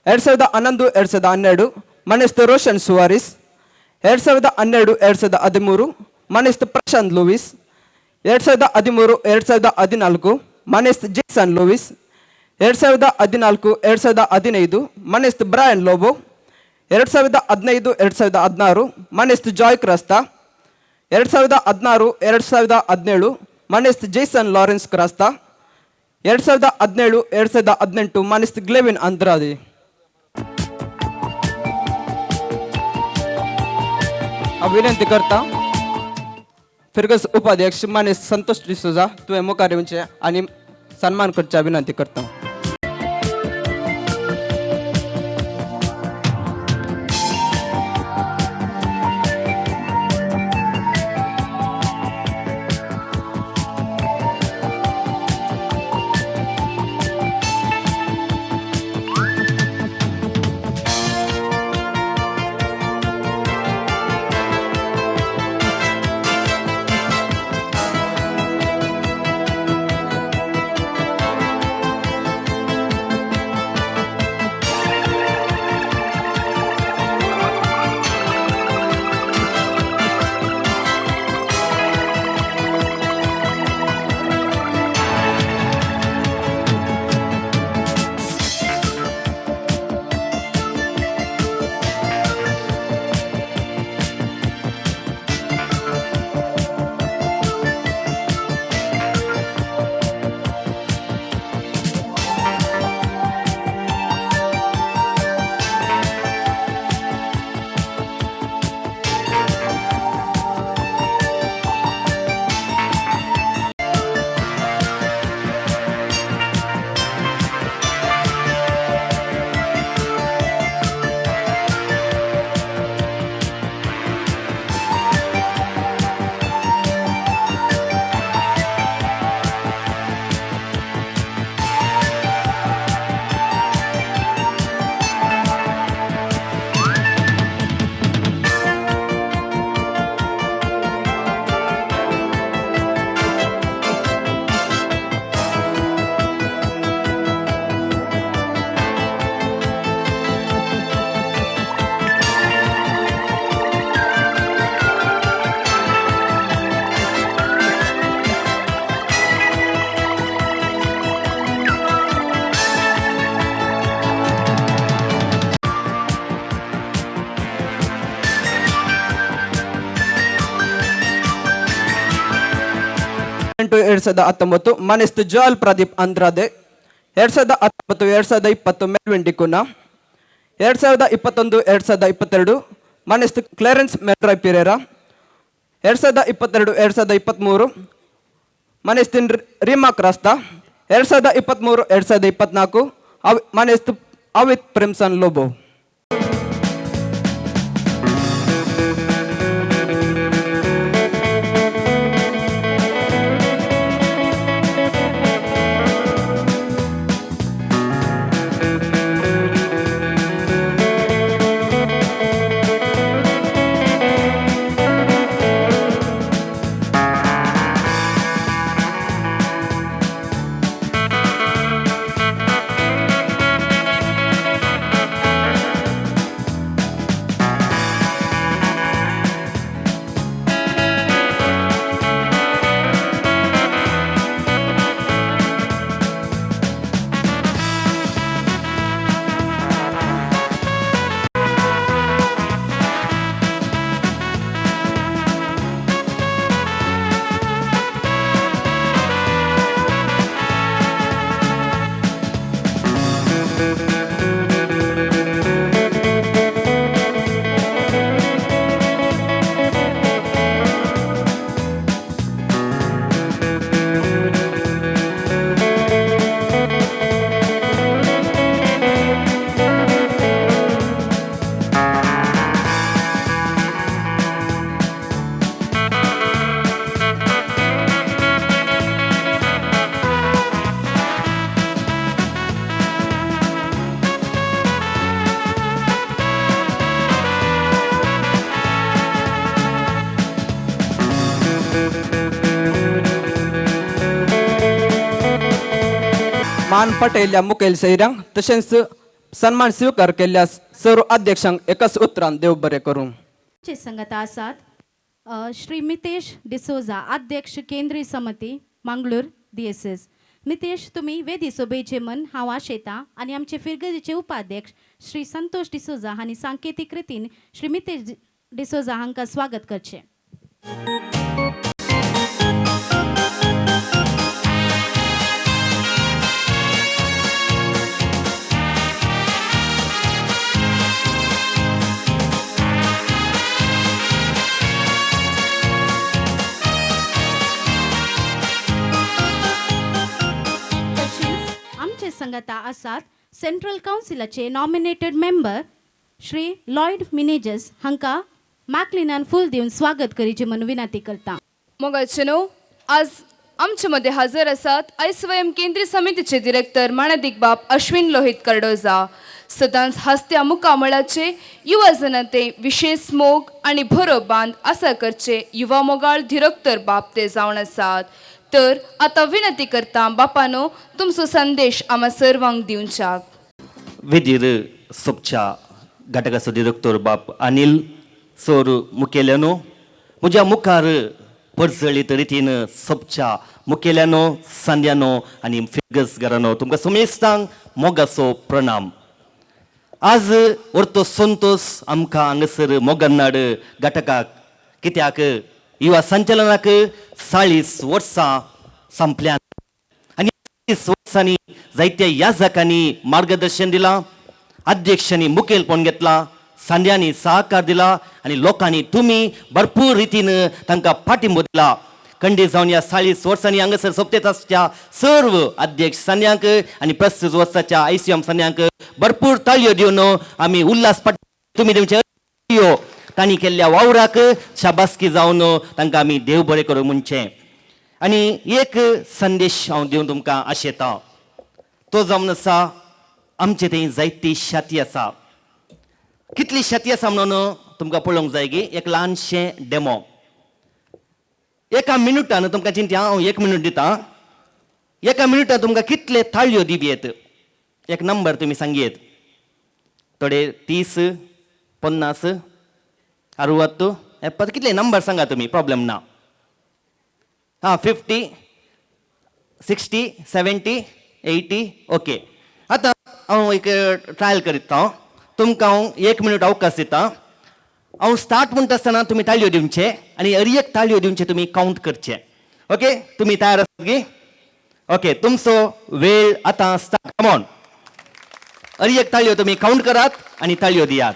2011-2012 ಮನೆಸ್ತು ರೋಷನ್ ಸುವಾರಿಸ್ 2012-2013 ಮನೆಸ್ತು ಪ್ರಶಾಂತ್ ಲೂಯಿಸ್ 2013-2014 ಮನೆಸ್ತು ಜೇಸನ್ ಲೂಯಿಸ್ 2014-2015 ಮನೆಸ್ತು ಬ್ರಯನ್ ಲೋಬೋ 2015-2016 ಮನೆಸ್ತು ಜಾಯ್ ಕ್ರಾಸ್ತಾ 2016-2017 ಮನೆಸ್ತು ಜೇಸನ್ ಲಾರೆನ್ಸ್ ಕ್ರಾಸ್ತಾ 2017-2018 ಮನೆಸ್ತು ಗ್ಲೆವಿನ್ ಅಂದ್ರಾದಿ. विनंती करता फिरगस उपाध्यक्ष माने संतोष डिसोजा तुवें मुखार येवचें आनी सन्मान करचा विनंती करता. 2018 ಮನೆಸ್ತು ಜಾಲ್ ಪ್ರದೀಪ್ ಅಂದ್ರಾದೆ 2019-2020 ಮೆಲ್ವಿನ್ ಡಿಕುನಾ 2021-2022 ಮನೆಸ್ತು ಕ್ಲಾರೆನ್ಸ್ ಮೆಲ್ರಾಯ್ ಪಿರೇರಾ 2022-2023 ಮನೆಸ್ತಿನ್ ರೀಮಾ ಕ್ರಾಸ್ತಾ 2023-2024 ಮನೆಸ್ತು ಅವಿತ್ ಪ್ರೇಮ್ಸನ್ ಲೋಬೋ. मान पटेल या मुखेल सैरांग तशेंच सन्मान स्वीकार केल्ल्या सर्व अध्यक्षांक एकाच उतरान देव बरें करूं. चे संगता आसात श्री मितेश डिसोजा अध्यक्ष केंद्रीय समिती मंगळूर DSS. मितेश तुम्ही वेदी सभेचे मन हांव आशेता आनी आमचे फिरगजीचे उपाध्यक्ष श्री संतोष डिसोजा हांणी सांकेतीक रितीन श्री मितेश डिसोजा हांकां स्वागत करचें. संगता आसात सेंट्रल काउन्सिलाचे nominated member Shri Lloyd Menezes हांकां मॅक्लिनान फूल दिवन स्वागत करीचे म्हणून विनंती करता. मोगाचेनो आज आमचे मध्ये हजर आसात ISYM केंद्रीय समितीचे डिरेक्टर मानदिक बाब अश्विन लोहित कर्डोजा. सदांच हस्त्या मुकामळाचे युवा जनते विशेष मोग आणि भरो बांध आसा करचे युवा मोगाळ डिरेक्टर बाब ते जावन आसात. तर आता विनंती करता बापानो तुमचो संदेश आम्हा सर्वांक दिवच्याक. वेदीर सोपच्या घटकाचो डिरेक्टर बाप अनिल सर मुखेल्यानो म्हज्या मुखार परचळीत रितीन सोपच्या मुखेल्यानो सांद्यानो आनी फिरगसगारांनो तुमकां समेस्तांक मोगाचो प्रणाम. आज व्हरतो संतोष आमकां हांगासर मोगनाड घटकाक कित्याक युवा संचलनाक 40 वर्सां संपल्यात आनी 40 वर्सांनी जायत्या याजकांनी मार्गदर्शन दिलां, अध्यक्षांनी मुखेलपण घेतलां, सांद्यांनी सहकार दिला आनी लोकांनी तुमी भरपूर रितीन तांकां पाठिंबो दिला. खंडीत जावन ह्या 40 वर्सांनी हांगासर सोबतेच आसच्या सर्व अध्यक्ष सांद्यांक आनी 35 वर्साच्या ICM सांद्यांक भरपूर ताळयो दिवन आमी उल्हास पटना तुमी तुमचे तांणी केल्ल्या वावराक शाबासकी जावन तांकां आमी देव बरें करूं म्हणचें. आनी एक संदेश हांव दिवन तुमकां आशेतां. तो जावन आसा आमचे थंय जायती शाती आसा. कितली शाती आसा म्हणून तुमकां पळोवंक जाय गी. एक ल्हानशें डेमो एका मिनटान तुमकां चिंत्या हांव 1 मिनट दितां. एका मिनटान तुमकां कितले थाळयो दिवयेत एक नंबर तुमी सांगयेत. थोडे 30, 50, 60, 70 कितले नंबर सांगा तुमी, प्रॉब्लेम ना. 50, 60, 70, 80 ओके. आतां हांव एक ट्रायल करीता. तुमकां हांव 1 मिनट अवकाश दिता. हांव स्टार्ट म्हणटा आसतना तुमी ताळयो दिवचे आनी हर एक ताळयो दिवचे तुमी कावंट करचे. ओके तुम्ही तयार आसात गी ओके तुमचो वेळ आता स्टार्ट कम ऑन एक ताळयो तुम्ही काउंट करात आणि ताळयो दियात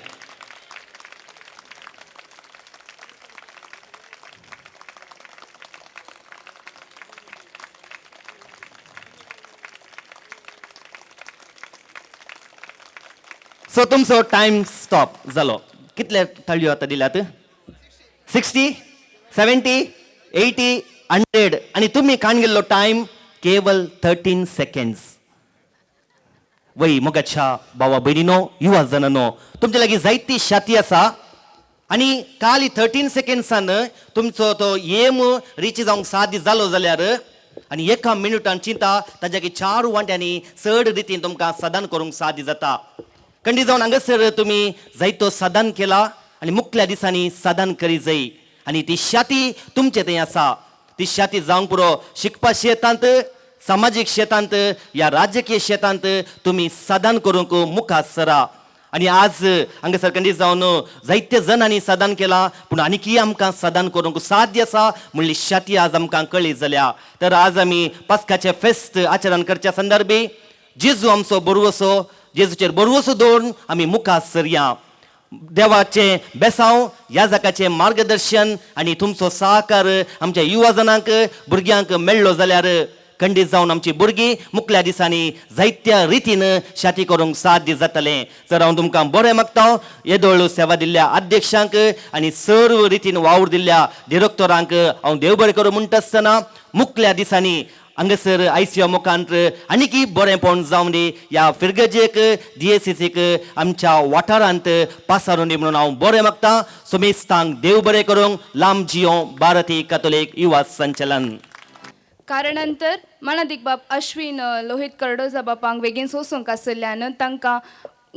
सो तुमचो टाइम स्टॉप जालो कितले ताळयो आता दिल्यात 60 70 80 100 आणि तुम्ही काण गेल्लो टाइम केवल 13 सेकंड्स वय मोगाच्या भावा बहिणीनो युवा जनांनो तुमच्या लागीं जायती शाती आसा आणि काल 13 सेकंड्सान तुमचो तो एम रीच जावंक सादी जालो जाल्यार आणि एका मिनिटान चिंता ताज्या 4 वांट्यांनी चड रितीन तुमकां सदान करूंक सादी जाता कंडी जावन हांगासर तुम्ही जायतो सदान केला आणि मुखल्या दिसांनी सदान करी जाय आणि ती शाती तुमचे थंय आसा ती शाती जावंक पुरो शिकपा क्षेत्रांत सामाजीक क्षेत्रांत या राजकीय क्षेत्रांत तुम्ही सदान करूंक मुखार सरा आणि आज हांगासर कंडी जावन जायते जणांनी सदान केला पूण आनीकय आमकां सदान करूंक साध्य आसा म्हणली शाती आज आमकां कळ्ळी जाल्या तर आज आमी पास्काचे फेस्त आचरण करच्या संदर्भी जेजू आमचो बरवसो जेजूचेर बरवसो दवरून आमी मुखार सरया देवाचे बेसांव याजकाचे मार्गदर्शन आणि तुमचो सहकार आमच्या युवा जनांक भुरग्यांक मेळ्ळो जाल्यार खंडीत जावन आमची भुरगीं मुखल्या दिसांनी जायत्या रितीन शाती करूंक साध्य जातलें जर हांव तुमकां बरें मागता येदोळ सेवा दिल्ल्या अध्यक्षांक आनी सर्व रितीन वावर दिल्ल्या डिरेक्टरांक हांव देव बरें करूं म्हणटा आसतना मुखल्या दिसांनी हांगासर ICO मुखांत आनीकय बरेंपण जावन दी या फिरगजेक DSCक आमच्या वाठारांत पासारून दी म्हणून हांव बरें मागता सोमेस्तांक देव बरें करूंक लांब जियो भारतीय कॅथोलीक युवा संचलन कारणांतर मानादिक बाब अश्विन लोहित कर्डोजा बापांक बेगीन सोसूंक आसल्यान तांकां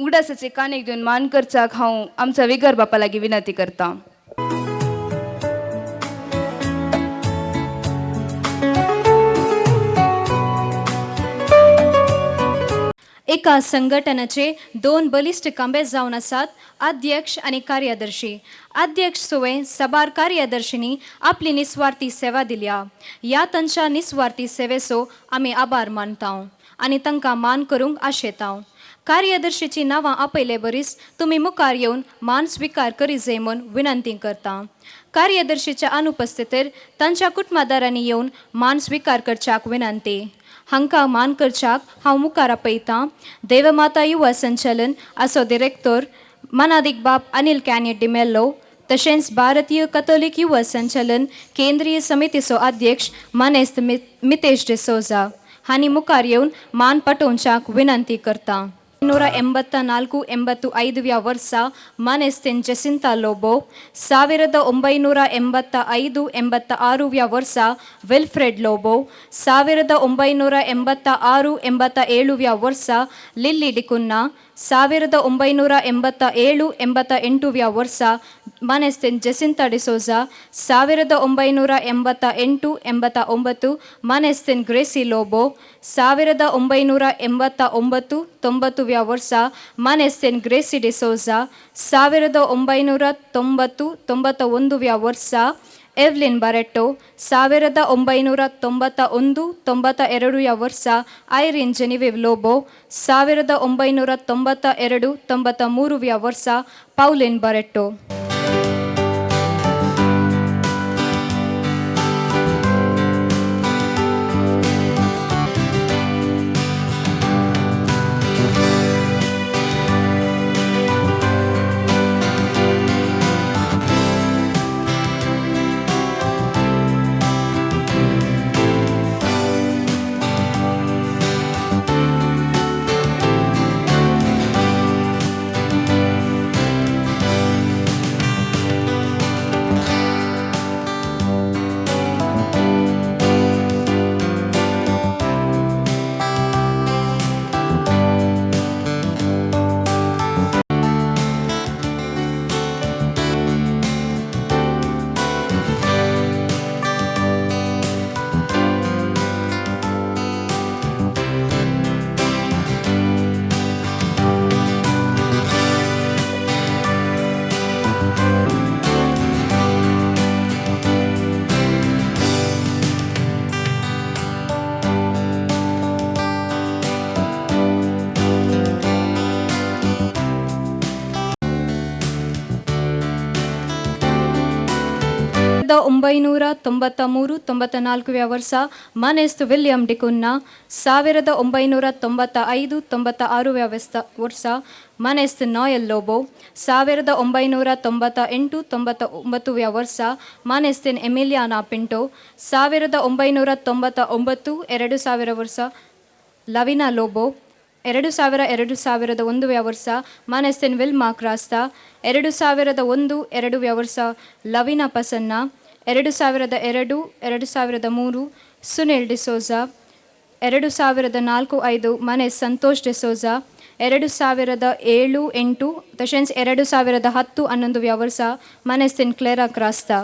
उडासाचे कानेक दिवन मान करच्याक हांव आमच्या विगर बापा लागीं विनंती करतां एका संघटनाचे 2 बलिश्ट खांबे जावन आसात अध्यक्ष आणि कार्यदर्शी अध्यक्ष सुवे सभार कार्यदर्शिनी आपली निस्वार्थी सेवा दिल्या या तांच्या निस्वार्थी सेवेचो आमी आभार मानता आणि तांकां मान करूंक आशेता कार्यदर्शीची नांवां आपयले बरीस तुमी मुखार येवन मान स्वीकार करी जाय म्हूण विनंती करता कार्यदर्शीच्या अनुपस्थितीर तांच्या कुटुंबदारांनी येवन मान स्वीकार करच्याक विनंती हांकां मान करच्याक हांव मुखार आपयतां देवमाता युवा संचलन आसो डिरेक्टर मनादिक बाब अनिल कॅनियट डिमेल्लो तशेंच भारतीय कॅथोलीक युवा संचलन केंद्रीय समितीचो अध्यक्ष मनेस्त मितेश डिसोजा हांणी मुखार येवन मान पटोवच्याक विनंती करता 1984-85 ವರ್ಷ ಮನೆಸ್ತಿನ್ ಜಸಿಂತಾ ಲೋಬೋ 1985-86 ವರ್ಷ ವಿಲ್ಫ್ರೆಡ್ ಲೋಬೋ 1986-87 ವರ್ಷ ಲಿಲ್ಲಿ ಡಿಕುನ್ನಾ 1987-88 ವರ್ಷ ಮನೆಸ್ತಿನ್ ಜಸಿಂತಾ ಡಿಸೋಜಾ 1988-89 ಮನೆಸ್ತಿನ್ ಗ್ರೇಸಿ ಲೋಬೋ 1989-90 ವರ್ಷ ಮನೆಸ್ತಿನ್ ಗ್ರೇಸಿ ಡಿಸೋಜಾ 1990-91 ವರ್ಷ ಎವ್ಲಿನ್ ಬರೆಟ್ಟೋ 1991-92 ವರ್ಷ ಐರಿನ್ ಜೆನಿವಿವ್ ಲೋಬೋ 1992-93 ವರ್ಷ ಪೌಲಿನ್ ಬರೆಟ್ಟೋ 1993-94 ವರ್ಷ ಮನೆಸ್ಟ್ ವಿಲಿಯಂ ಡಿಕುನ್ನ 1995-96 ವರ್ಷ ಮನೆಸ್ಟ್ ನಾಯಲ್ ಲೋಬೋ 1998-99 ವರ್ಷ ಮನೆಸ್ತಿನ್ ಎಮಿಲಿಯಾನಾ ಪಿಂಟೋ 1999-2000 ವರ್ಷ ಲವಿನಾ ಲೋಬೋ 2001 ವರ್ಷ ಮಾನೆಸ್ತಿನ್ ವಿಲ್ಮಾ ಕ್ರಾಸ್ತಾ 2001-2 ವರ್ಷ ಲವಿನಾ ಪಸನ್ನ 2002-2003 ಸುನಿಲ್ ಡಿಸೋಜಾ 2004-5 ಮನೆಸ್ ಸಂತೋಷ್ ಡಿಸೋಜಾ 2007-8 ತಶೆನ್ಸ್ 2010-11 ವರ್ಷ ಮನೆಸ್ತಿನ್ ಕ್ಲೇರಾ ಕ್ರಾಸ್ತಾ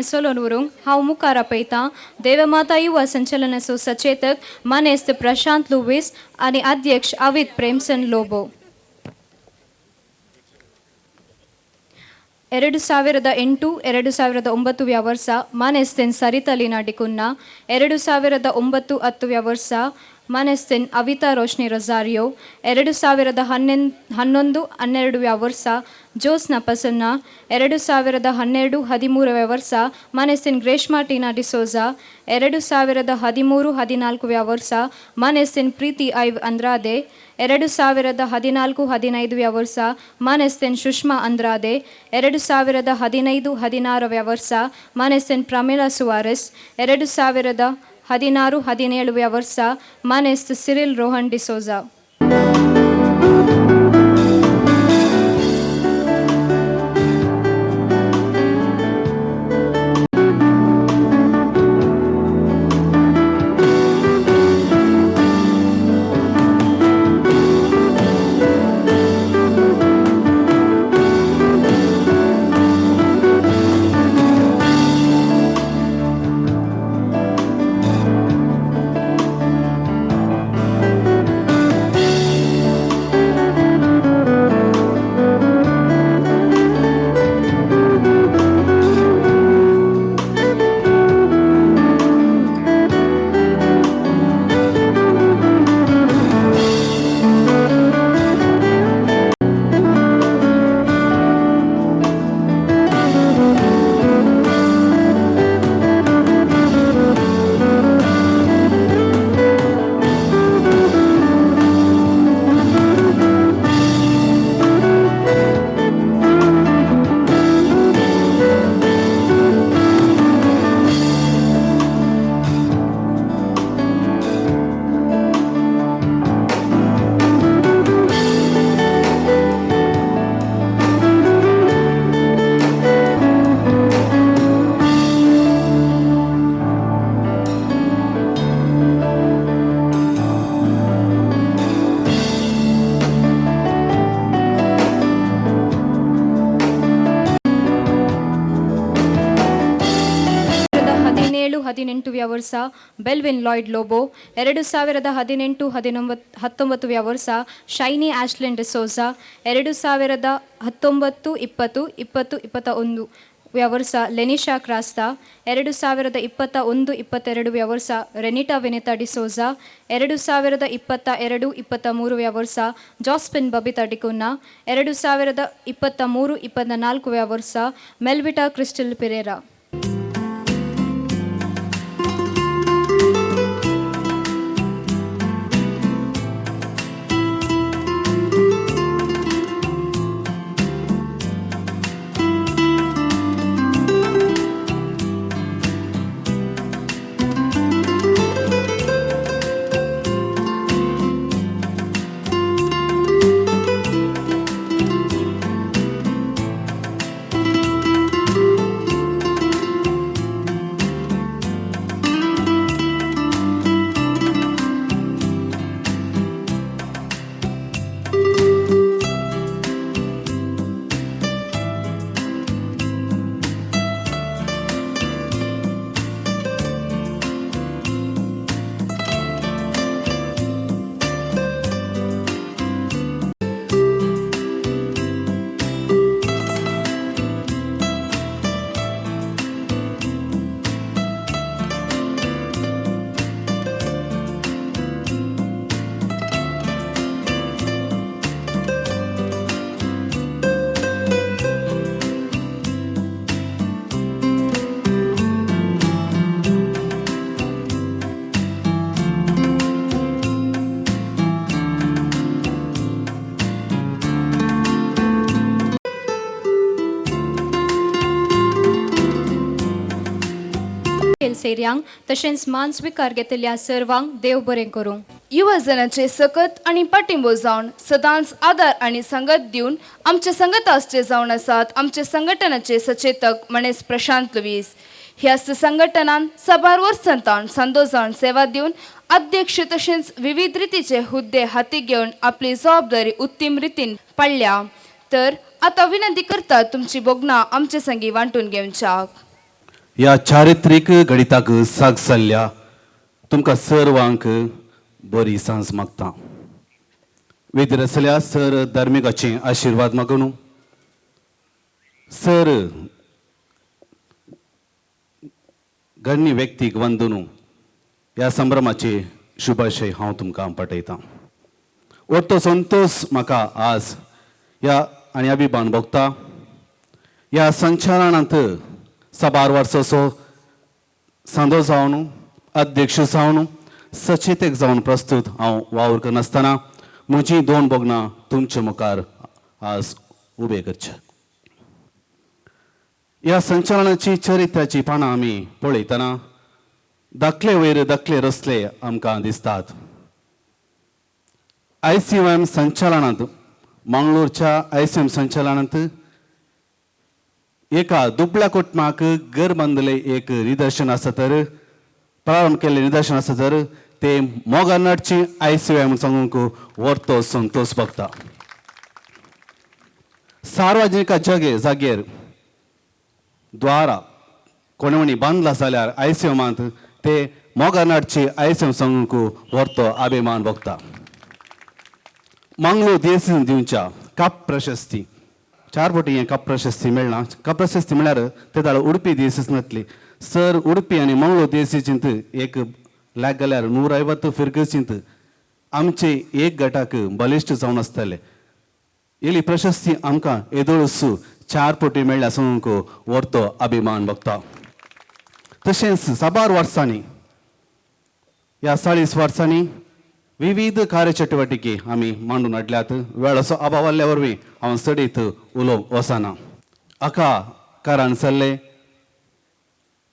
सोलोनवरून हांव मुखार आपयतां देवमाता युवा संचलनाचो सचेतक मानेस्त प्रशांत लुवीस आनी अध्यक्ष अवित प्रेमसन लोबो 2008-2009 ವರ್ಷ ಮಾನೆಸ್ತೆನ್ ಸರಿತಲಿನಾ ಡಿಕುನ್ನ 2009-10 ವರ್ಷ ಮಾನೆಸ್ತೆನ್ ಅವಿತಾ ರೋಶ್ನಿ ರೊಜಾರಿಯೋ 2011-12 ವರ್ಷ ಜೋಸ್ನ ಪಸನ್ನ 2012-13 ವರ್ಷ ಮಾನೆಸ್ತೆನ್ ಗ್ರೇಷ್ಮಾ ಟೀನಾ ಡಿಸೋಜಾ 2013-14 ವರ್ಷ ಮಾನೆಸ್ತೆನ್ ಪ್ರೀತಿ ಐವ್ ಅಂದ್ರಾದೆ 2014-15 ವರ್ಷ ಮಾನೆಸ್ತೆನ್ ಸುಷ್ಮಾ ಅಂದ್ರಾದೆ 2015-16 ವರ್ಷ ಮಾನೆಸ್ತೆನ್ ಪ್ರಮೀಳಾ ಸುವಾರೆಸ್ 2016-17 ವರ್ಷ ಮಾನೆಸ್ಟ್ ಸಿರಿಲ್ ರೋಹನ್ ಡಿಸೋಜಾ 2018ನೇ ವರ್ಷ ಬೆಲ್ವಿನ್ ಲಾಯ್ಡ್ ಲೋಬೋ, 2018-19ನೇ ವರ್ಷ ಶೈನಿ ಆಶ್ಲೆಂಡ್ ಡಿಸೋಜಾ, 2019-20-20-21 ವರ್ಷ ಲೆನಿಶಾ ಕ್ರಾಸ್ತಾ, 2021-22 ವರ್ಷ ರೆನಿಟಾ ವೆನೆತಾ ಡಿಸೋಜಾ, 2022-23 ವರ್ಷ ಜಾಸ್ಪಿನ್ ಬಬಿತಾ ಡಿಕುನ್ನಾ, 2023-24 ವರ್ಷ ಮೆಲ್ವಿಟಾ ಕ್ರಿಸ್ಟಲ್ ಪೆರೇರಾ. सेऱ्यांक तशेंच मान स्विकार घेतलेल्या सर्वांक देव बरें करूं. युवजनाचे सकत आणि पाठिंबो जावन सदांच आदार आणि संगत दिवन आमचे संगतासचे जावन आसात आमचे संघटनाचे सचेतक मनेस प्रशांत लुईस. ह्या संघटनान साबार वर्सांतान संदो जावन सेवा दिवन अध्यक्ष तशेंच विविध रितीचे हुद्दे हाती घेवन आपली जबाबदारी उत्तम रितीन पाळल्या. तर आता विनंती करता तुमची बोगना आमचे संगी वांटून घेवच्याक. ह्या चारित्रीक गणिताक साग जाल्ल्या तुमकां सर्वांक बरी सांज मागता. वेदीर आसल्या सर धार्मिकाचे आशिर्वाद मागून सर गण्य व्यक्तीक वंदून ह्या संभ्रमाचे शुभाशय हांव तुमकां पाठयतां. ओतो संतोष म्हाका आज ह्या आनी अभिमान भोगता ह्या संचालनांत साबार वर्साचो सांदो जावन अध्यक्ष जावन सचेतक जावन प्रस्तुत हांव वावर करनासतना म्हजी दोन बोगनां तुमचे मुखार आज उबे करचे. ह्या संचालनाची चरित्राची पानां आमी पळयतना दाखले वयर दाखले रचले आमकां दिसतात. ICOM संचालनांत मंगळूरच्या ICOM संचालनांत एका दुबळ्या कुटुंबाक घर बांदले एक निदर्शन आसा तर प्रारंभ केल्लें निदर्शन आसा तर ते मोगानाडची ICOM सांगूंक वर्तो संतोष भोगता. सार्वजनीक जागेर द्वारा कोणे बांदला जाल्यार ICOMांत ते मोगानाडची ICOM सांगूंक वर्तो अभिमान भोगता. मंगळूर देसीन दिवच्या कप प्रशस्ती 4 फावटी हें कप प्रशस्ती मेळना. कप प्रशस्ती म्हळ्यार ते दाळ उडपी देसीसनांतली सर उडपी आनी मंगळूर देसीचिंत एक लाग जाल्यार 150 फिरगचिंत आमचे एक गटाक बलिश्ट जावन आसताले. इली प्रशस्ती आमकां येदोळूच 4 फावटी मेळ्ळ्या सांगूंक वर्तो अभिमान भोगता. तशेंच साबार वर्सांनी ह्या 40 वर्सांनी विविध कार्यचटवटिके आमी मांडून हाडल्यात. वेळाचो अभाव आसल्या वरवीं हांव सडीत उलोवंक वचना. हाका कारण जाल्ले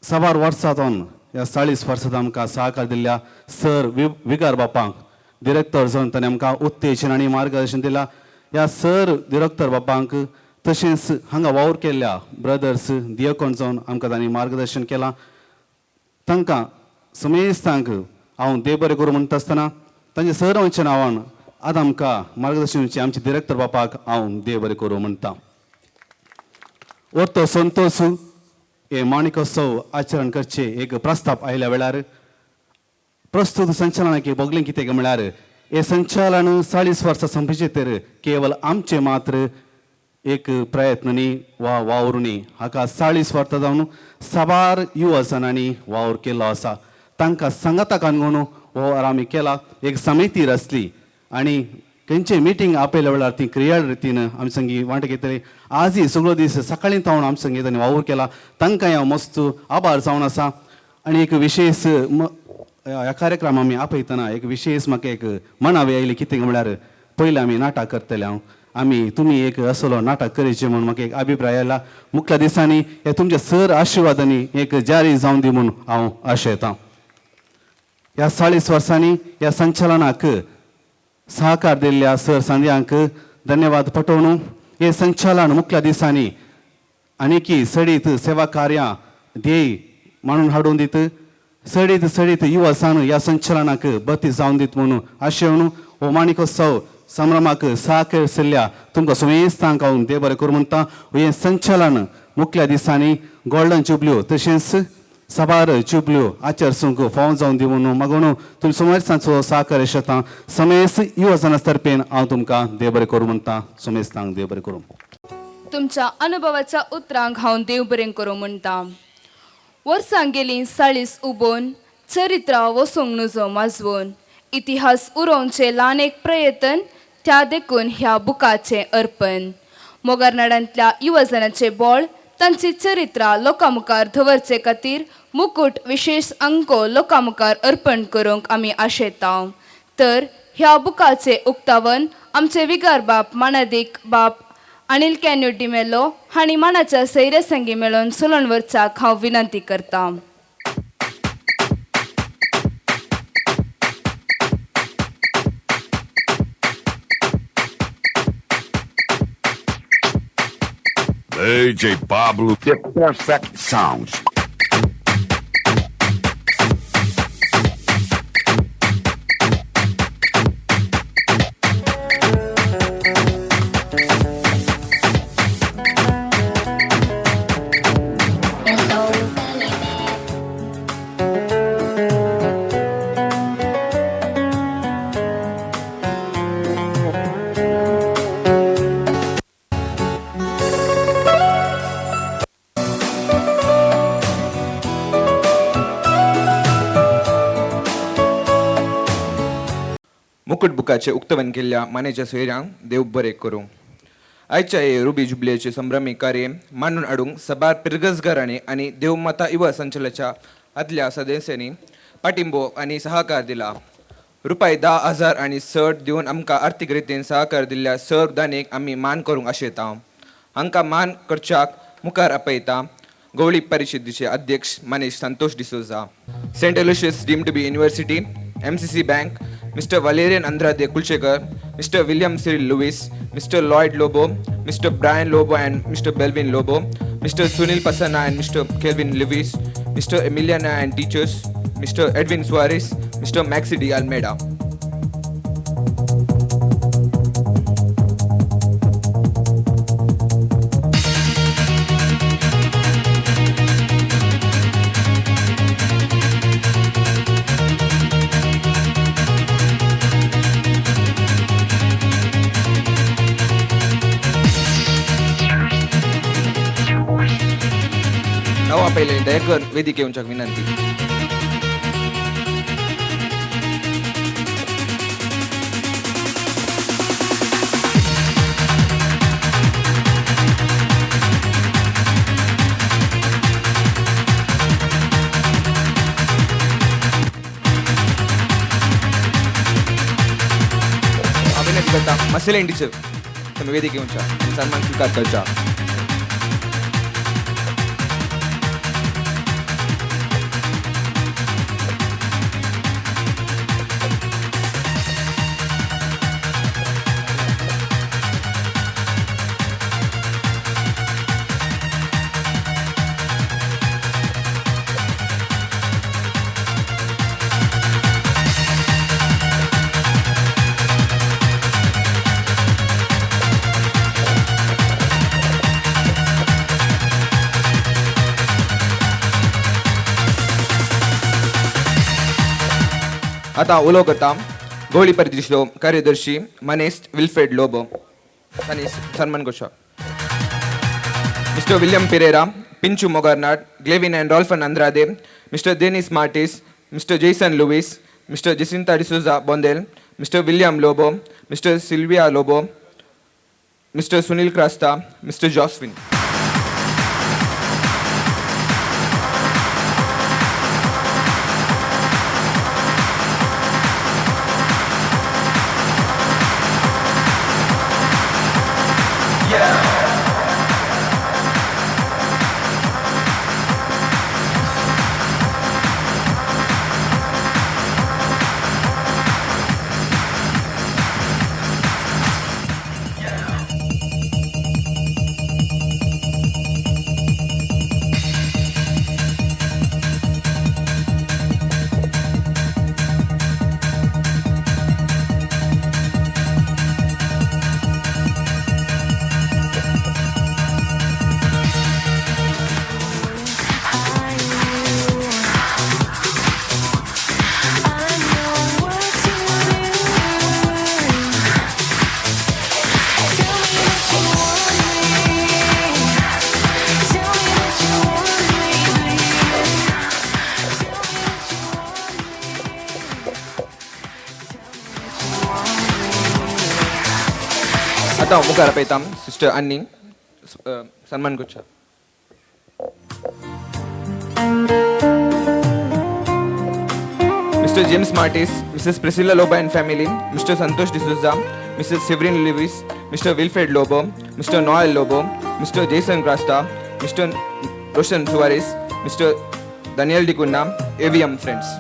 साबार वर्सांतून ह्या 40 वर्सांत आमकां सहकार दिल्ल्या सर विगार बापांक डिरेक्टर जावन ताणें आमकां उत्तेजन आनी मार्गदर्शन दिलां. ह्या सर डिरेक्टर बापांक तशेंच हांगा वावर केल्ल्या ब्रदर्स दियकोन जावन आमकां तांणी मार्गदर्शन केलां. तांकां समेस्तांक हांव देव बरें करूं म्हणटा आसतना तांच्या सर्वांच्या नांवान आतां आमकां मार्गदर्शन दिवचे आमचे डिरेक्टर बापाक हांव देव बरें करूं म्हणटा. वर्तो संतोष हे माणिकोत्सव आचरण करचे एक प्रस्ताव आयल्या वेळार प्रस्तुत संचलनाक बोगलें कितें म्हळ्यार हे संचलन 40 वर्सां संपेचे तर केवळ आमचे मात्र एक प्रयत्न न्ही वा वावर न्ही हाका 40 वर्सां जावन साबार युवा जणांनी वावर केल्लो आसा तांकां संगताक आणून हो आमी केला एक समिती रचली आनी खंयचे मिटींग आपयल्या वेळार ती क्रियाळ रितीन आमी संगी वांट घेतली आजय सगळो दीस सकाळीं तावन आमी संगी तांणी वावर केला तांकांय हांव मस्त आभार जावन आसा आनी एक विशेष ह्या कार्यक्रमाक आमी आपयतना एक विशेष म्हाका एक मनावी आयली कितें म्हळ्यार पयलीं आमी नाटक करतले हांव आमी तुमी एक असलो नाटक करचें म्हणून म्हाका एक अभिप्राय आयला मुख्य दिसांनी हे तुमच्या सर आशिर्वादांनी एक जारी जावन दी म्हणून हांव आशयतां ह्या 40 वर्सांनी ह्या संचलनाक सहकार दिल्ल्या सर संध्यांक धन्यवाद पटोवन हे संचलन मुख्य दिसांनी आनीकी सडीत सेवा कार्यां ध्येय मांडून हाडून दित सडीत युवा सान ह्या संचलनाक बती जावन दित म्हणून आशेवन हो माणिकोत्सव संभ्रमाक सहकारिल्ल्या तुमकां समेस्तांक हांव देव बरें करूं म्हणटा हें संचलन मुख्य दिसांनी गोल्डन जुबल्यो तशेंच साबार जुबल्यो आचरसूंक फावो जावन दी म्हणून मागून तुमी समेस्तांचो सहकार्य शेतां समेस्त युवा जनां तर्फेन हांव तुमकां देव बरें करूं म्हणटा समेस्तांक देव बरें करूं तुमच्या अनुभवाच्या उतरांक हांव देव बरें करूं म्हणटा वर्सां गेलीं 40 उबोवन चरित्रां वसूंक नजो माजवून इतिहास उरोवचे ल्हान एक प्रयत्न त्या देखून ह्या बुकाचें अर्पण मोगारनाड्यांतल्या युवजनांचे बळ तांची चरित्रां लोकां मुखार दवरचे खातीर मुकुट विशेष अंको लोकां मुखार अर्पण करूंक आमी आशेता तर ह्या बुकाचें उक्तावण आमचे विगार बाप मानादीक बाप अनिल कॅन्यू डिमेलो हांणी मानाच्या सैरे संगी मेळोवन सोलोन वर्साक हांव विनंती करतां DJ Pablo, the perfect sounds. मुकुट बुकाचे उक्तवन केल्ल्या मानेच्या सोयऱ्यांक देव बरें करूं आयच्या हे रुबी जुबलेचे संभ्रमी कार्य मांडून हाडूंक सबार पिरगसगारांनी आनी देवमाता युवा संचलनाच्या आदल्या सदस्यांनी पाठिंबो आनी सहकार दिला रुपये 10,000 आनी सट दिवन आमकां आर्थीक रितीन सहकार दिल्ल्या सर्व दानीक आमी मान करूंक आशेता हांकां मान करच्याक मुखार आपयता गवळी परिशदेचे अध्यक्ष Manish Santosh D'Souza Saint Aloysius deemed to be university MCC Bank, Mr. Valerian Andrade Kulchekar, Mr. William Cyril Lewis, Mr. Lloyd Lobo, Mr. Brian Lobo and Mr. Belvin Lobo, Mr. Sunil Pasana and Mr. Kelvin Lewis, Mr. Emiliana and teachers, Mr. Edwin Suarez, Mr. Maxi D. Almeida. पहिले दयाकर वेदिके येऊनच्या विनंती अभिनंदन करता मसेले इंडीचे तुम्ही वेदिके येऊनच्या सन्मान स्वीकार करचा आता उलो करता गवळी परिदिश्लो कार्यदर्शी मनेस्ट विल्फ्रेड लोबो आणि सन्मान घोषा Mr William Pereira, Pinchu Mogarnad, Glevin and Rolfan Andrade, Mr Dennis Martis, Mr Jason Lewis, Mr Jacintha D'Souza Bondel, Mr William Lobo, Mr Sylvia Lobo, Mr Sunil Crasta, Mr Joswin. आता मुखार पळयता सिस्टर अन्नी सन्मान गुच्छा. Mr James Martis, Mrs Priscilla Lobo and family, Mr Santosh D'Souza, Mrs Severine Lewis, Mr Wilfred Lobo, Mr Noel Lobo, Mr Jason Crasta, Mr Roshan Suares, Mr Daniel D'Cunha, AVM friends.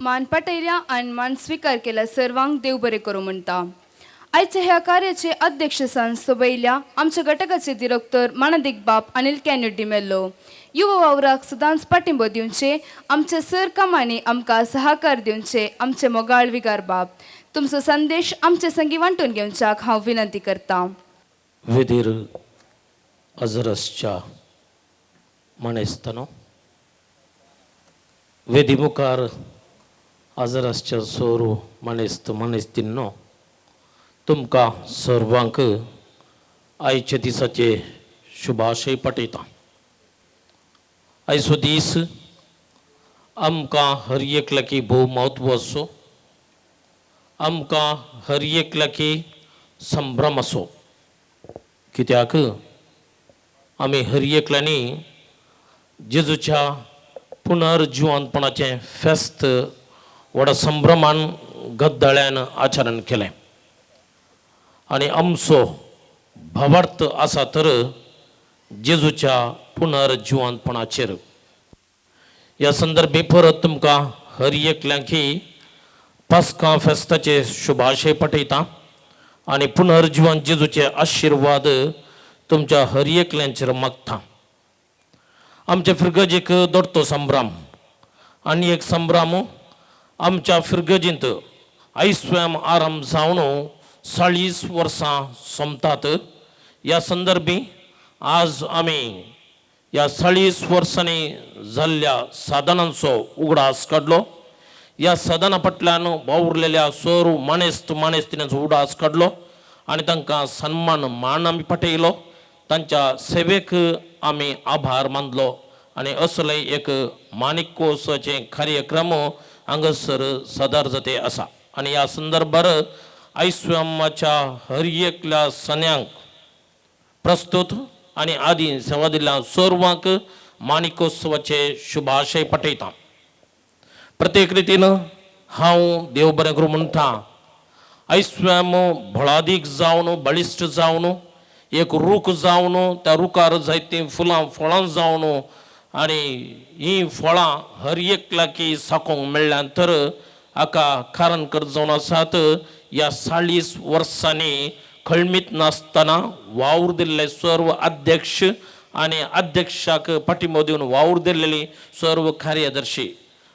मान पटयल्या आणि मान स्वीकार केला सर्वांक देव बरें करूं म्हणटा. आयच्या ह्या कार्याचे अध्यक्षस्थान सोबयल्या आमच्या घटकाचे डिरेक्टर मानदिक बाप अनिल कॅन्युडी मेल्लो. युवा वावराक सदांच पाठिंबो दिवचे, आमच्या सर कामांनी आमकां सहकार दिवचे आमचे मोगाळ विगार बाप. तुमचो संदेश आमचे संगी वांटून घेवच्याक हांव विनंती करता. वेदीर अजरसच्या मणेस्तानो वेदी मुखार अजरसच्या सोरू मणेस्तिन्नो तुमकां सर्वांक आयच्या दिसाचे शुभाशय पटयता. आयचो दीस आमकां हर एकल्याकी भोव म्हत्व असो, आमकां हर एकल्याकी संभ्रम असो, कित्याक आमी हर एकल्यांनी जेजूच्या पुनर्जिवंतपणाचें फेस्त व्हडा संभ्रमान गद्दळ्यान आचरण केलें आनी आमचो भावार्थ आसा तर जेजूच्या पुनर्जिवंतपणाचेर. ह्या संदर्भी परत तुमकां हर एकल्यांकी पास्का फेस्ताचे शुभाशय पठयता आनी पुनर्जिवन जेजूचे आशिर्वाद तुमच्या हर एकल्यांचेर मागता. आमच्या फिरगजेक दडतो संभ्रम आनी एक संभ्रम आमच्या फिरगजींत आयस्वेम आरंभ जावन 40 वर्सां सोंपतात. ह्या संदर्भी आज आमी ह्या 40 वर्सांनी जाल्ल्या साधनांचो उगडास काडलो. ह्या साधना फाटल्यान वावुरलेल्या सर्व माणेस्तिनांचो उगडास काडलो आनी तांकां सन्मान मान आमी पटयलो. तांच्या सेवेक आमी आभार मानलो आनी असले एक माणिकोत्सवाचे कार्यक्रम हांगासर सदर जाते आसा. आनी ह्या संदर्भार आयस्वेमाच्या हर एकल्या सन्यांक प्रस्तुत आनी आदी सेवा दिल्ल्या सर्वांक माणिकोत्सवाचे शुभाशय पठयता. प्रत्येक रितीन हांव देव बरें करूं म्हणटा. आयस्वेम भळादीक जावन बळिश्ट जावन एक रूख जावन त्या रुखार जायतीं फुलां फळां जावन आनी हीं फळां हर एकल्याकी साकोंक मेळ्ळ्यान तर हाका कारण कर जावन आसात. ह्या 40 वर्सांनी खळमीत नासतना वावर दिल्ले सर्व अध्यक्ष आनी अध्यक्षाक पाठिंबो दिवन वावर दिल्लेली सर्व कार्यदर्शी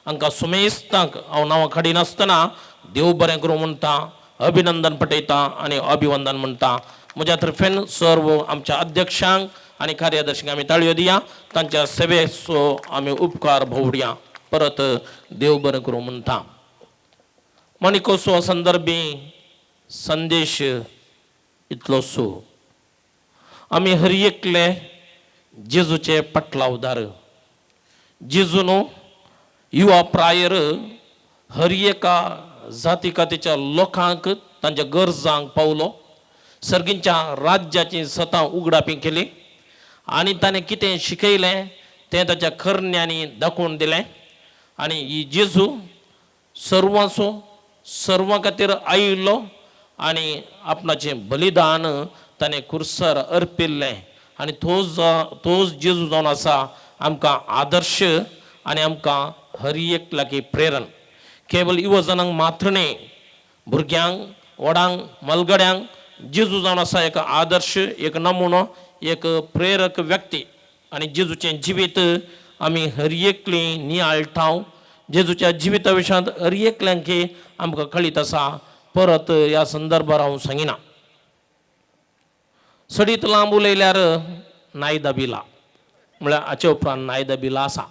हांकां सुमेस्तांक हांव नांवां काडिनासतना देव बरें करूं म्हणटा, अभिनंदन पठयता आनी अभिवंदन म्हणटा. म्हज्या तर्फेन सर्व आमच्या अध्यक्षांक आनी कार्यदर्शींक आमी ताळयो दिया. तांच्या सेवेचो आमी उपकार भोवडया. परत देव बरें करूं म्हणटा. माणिकोत्सवा संदर्भी संदेश इतलोसो. आमी हर एकले जेजूचे पटलावदार. जेजू न्हू युवा प्रायर हर एका जाती कातीच्या लोकांक तांच्या गरजांक पावलो. सर्गींच्या राज्याची सतां उगडापी केली आनी ताणें कितें शिकयलें तें ताच्या करण्यांनी दाखोवन दिलें. आनी ही जेजू सर्वां खातीर आयिल्लो आनी आपणाचें बलिदान ताणें कुर्सार अर्पिल्लें आनी तोच जेजू जावन आसा आमकां आदर्श आनी आमकां हर एकल्याकी प्रेरण. केवळ युवजनांक मात्र न्ही, भुरग्यांक, व्हडांक, मलगड्यांक जेजू जावन आसा एक आदर्श, एक नमुनो, एक प्रेरक व्यक्ती. आनी जेजूचें जिवीत आमी हर एकली नियाळटाव. जेजूच्या जिविता विशयांत हर एकल्यांकी आमकां कळीत आसा. परत ह्या संदर्भार हांव सांगिना. सडीत लांब उलयल्यार नायदा बिला म्हळ्यार हाचे उपरांत नायदा बिला आसा.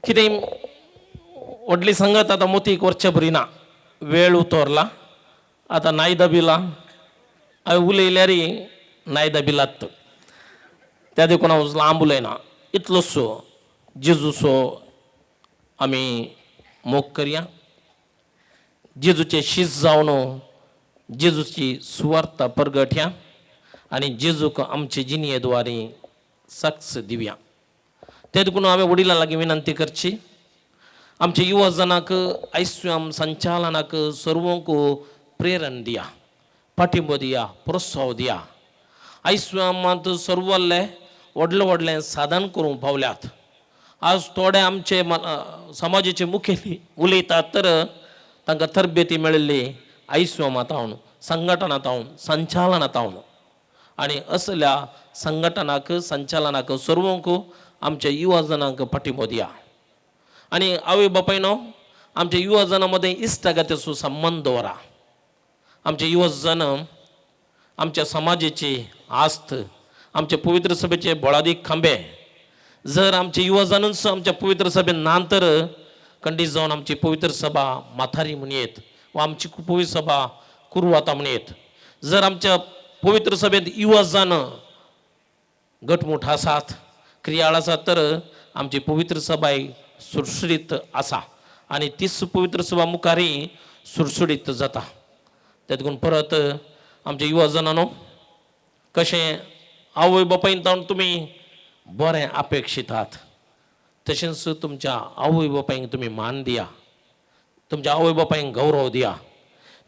कितें व्हडली संगत आतां मोतीक वरचे बरी ना. वेळ उतोरला. आतां नायदा बिला हांवें उलयल्यार नायदा बिलात. त्या देखून हांव लांब उलयना. इतलोसो जेजूचो आमी मोग करया. जेजूचे शिस जावन जेजूची सुवार्थ परगटया आनी जेजूक आमचे जिणयेद्वारे सक्स दिवया. ते देखून हांवें वडिलां लागीं विनंती करची. आमच्या युवजनाक आयस्वेम संचालनाक सर्वंक प्रेरण दिया, पाठिंबो दिया, प्रोत्साह दिया. आयस्वेमांत सर्वल्ले व्हडलें साधन करूंक पावल्यात. आज थोडे आमचे समाजाचे मुखेली उलयतात तर तांकां तरबेती मेळिल्ली आयस्वेमांत हावन, संघटनांत हावन, संचालनांत हावन. आनी असल्या संघटनाक संचालनाक सर्वंक आमच्या युवजनांक पाठिंबो दिया. आनी आवय बापायनो, आमच्या युवजनां मदें इश्टागतीचो संबंद दवरा. आमचे युवजन आमच्या समाजाची आस्त, आमच्या पवित्र सभेचे बळादीक खांबे. जर आमचे युवजनूच आमच्या पवित्र सभेन ना तर खंडीत जावन आमची पवित्र सभा माथारी म्हणयेत वा आमची पवित्र सभा कुरवाता म्हणयेत. जर आमच्या पवित्र सभेंत युवजन घटमूट आसात, क्रियाळ आसात तर आमची पवित्र सभाय सुरसुरीत आसा आणि तीच पवित्र सभा मुखारी सुरसुरीत जाता. त्यातून परत आमच्या युवा जनांनो कशें आवय बापायन तुम्ही बरें अपेक्षीत आहात तशेंच तुमच्या आवय बापायक तुम्ही मान दिया, तुमच्या आवय बापायक गौरव दिया,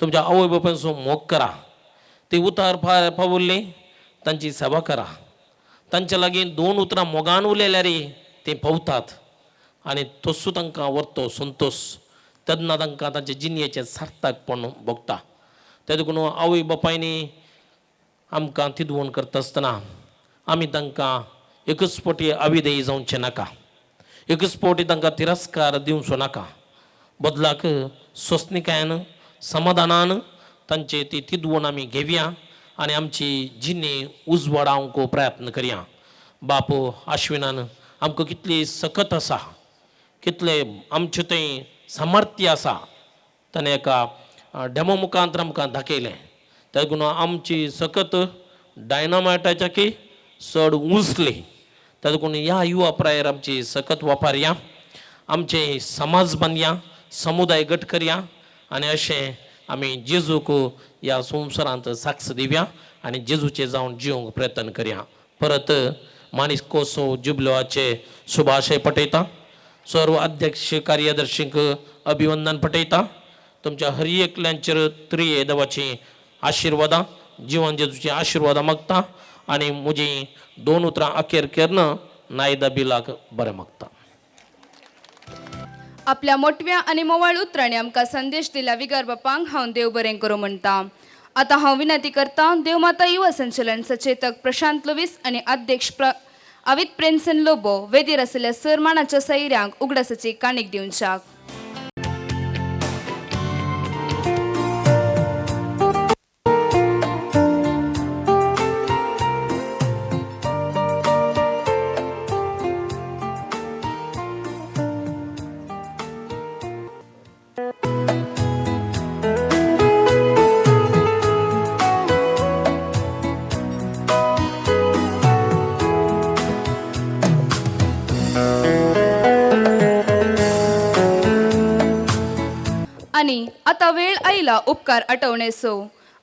तुमच्या आवय बापायचो मोग करा, ते उतार पावल्ले तांची सेवा करा. तांच्या लागीं 2 उतरां मोगान उलयल्यार ते पावतात आनी तसो तांकां व्हरतो संतोश. तेन्ना तांकां तांचे जिणेचें सार्थकपण भोगता. तेदून आवय बापायनी आमकां तिदवण करता आसतना आमी तांकां एकच फावटी अविधेय जावचें नाका, एकच फावटी तांकां तिरस्कार दिवचो नाका. बदलाक सोंसणिकायेन समाधानान तांचे ती तिदवण आमी घेवया आनी आमची जिणे उजवाडावंक प्रयत्न करया. बाप आश्विनान आमकां कितली सकत आसा, कितले आमचे थंय सामर्थ्य आसा ताणें एका डेमो मुखांतर आमकां दाखयलें. देखून आमची सकत डायनामायटाच्या की चड उंचली. देखून ह्या युवा प्रायर आमची सकत वापरया, आमचे समाज बांदया, समुदाय गट करया आनी अशें आमी जेजूक ह्या संवसारांत साक्ष दिवया आनी जेजूचे जावन जिवंक प्रयत्न करया. परत माणिकोत्सव जुबलवाचे शुभाशय पठयता. सर्व अध्यक्ष कार्यदर्शींक अभिवंदन पठयता. तुमच्या हर एकल्यांचेर त्रिये देवाची आशिर्वादां जिवन जेजूची आशिर्वादां मागता आनी म्हजी 2 उतरां अखेर केन्न नायदा बिलाक बरें मागता. आपल्या मोठव्या आणि मोवाळ उतरांनी आमकां संदेश दिला विगार बापांक हांव देव बरें करूं म्हणटा. आतां हांव विनंती करता देवमाता युवा संचलन सचेतक प्रशांत लुवीस आनी अध्यक्ष अवित प्रेमसन लोबो वेदीर आशिल्ल्या सरमानाच्या सैऱ्यांक उगडासाची काणीक दिवच्याक. आणि आता वेळ आयला उपकार आठवणेचो.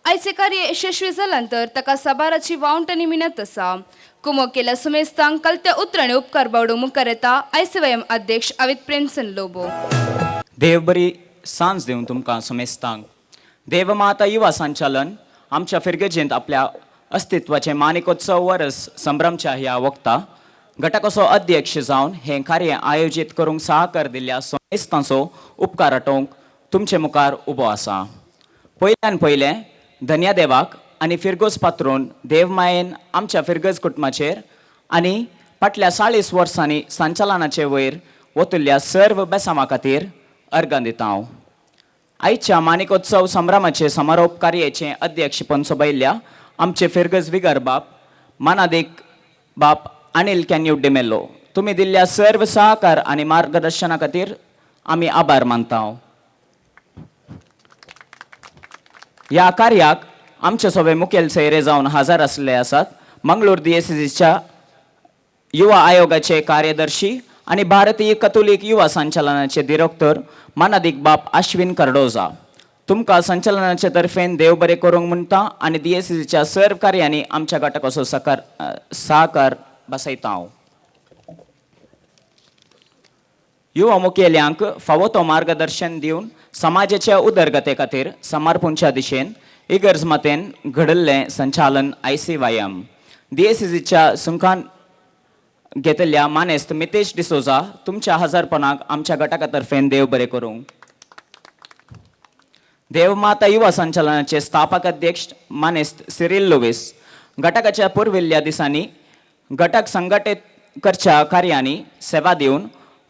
आयचे कार्य यशस्वी जाल्यानंतर ताका साबाराची वावंटणी मिळत आसा. कुमक केल्या सुमेस्तांक कलत्या उतरांनी उपकार बावडो मुखार येता आयसीवायएम अध्यक्ष अवित प्रेमसन लोबो. देव बरी सांज दिवन तुमकां सुमेस्तांक. देवमाता युवा संचालन आमच्या फिरगेजेंत आपल्या अस्तित्वाचे माणिकोत्सव वर्स संभ्रमच्या ह्या वक्ता घटकाचो अध्यक्ष जावन हें कार्य आयोजीत करूंक सहकार दिल्ल्या सुमेस्तांचो उपकार आठोवंक तुमचे मुखार उबो आसा. पयल्यान पयलें धन्यदेवाक आनी फिरगोज पात्रून देवमायेन आमच्या फिरगज कुटुंबाचेर आनी फाटल्या 40 वर्सांनी संचालनाचे वयर वतुल्ल्या सर्व बेसामा खातीर अर्गां दिता हांव. आयच्या माणिकोत्सव संभ्रमाचे समारोप कार्याचे अध्यक्षपण सोबयल्ल्या आमचे फिरगज विगार बाप मानादीक बाप अनिल कॅन्यू डिमेल्लो तुमी दिल्ल्या सर्व सहकार आनी मार्गदर्शना खातीर आमी आभार मानता. ह्या कार्याक आमचे सगळे मुखेल सैरे जावन हजर आसले आसात. मंगळूर DSCच्या युवा आयोगाचे कार्यदर्शी आनी भारतीय कथोलिक युवा संचालनाचे डिरेक्टर मानादीक बाप अश्विन कार्डोजा. तुमकां संचालनाचे तर्फेन देव बरें करूंक म्हणटा आनी DSCच्या सर्व कार्यांनी आमच्या घटकाचो सहकार बसयता हांव. युवा मुखेल्यांक फावो तो मार्गदर्शन दिवन समाजाच्या उदरगते खातीर समर्पणच्या दिशेन इगर्ज मतेन घडल्लें संचालन ICYM DSCच्या सुंकान घेतल्या मानेस्त मितेश डिसोजा तुमच्या हजरपणाक आमच्या घटका तर्फेन देव बरें करूं. देवमाता युवा संचालनाचे स्थापक अध्यक्ष मानेस्त सिरिल लुवीस घटकाच्या पुर्विल्ल्या दिसांनी घटक संघटीत करच्या कार्यांनी सेवा दिवन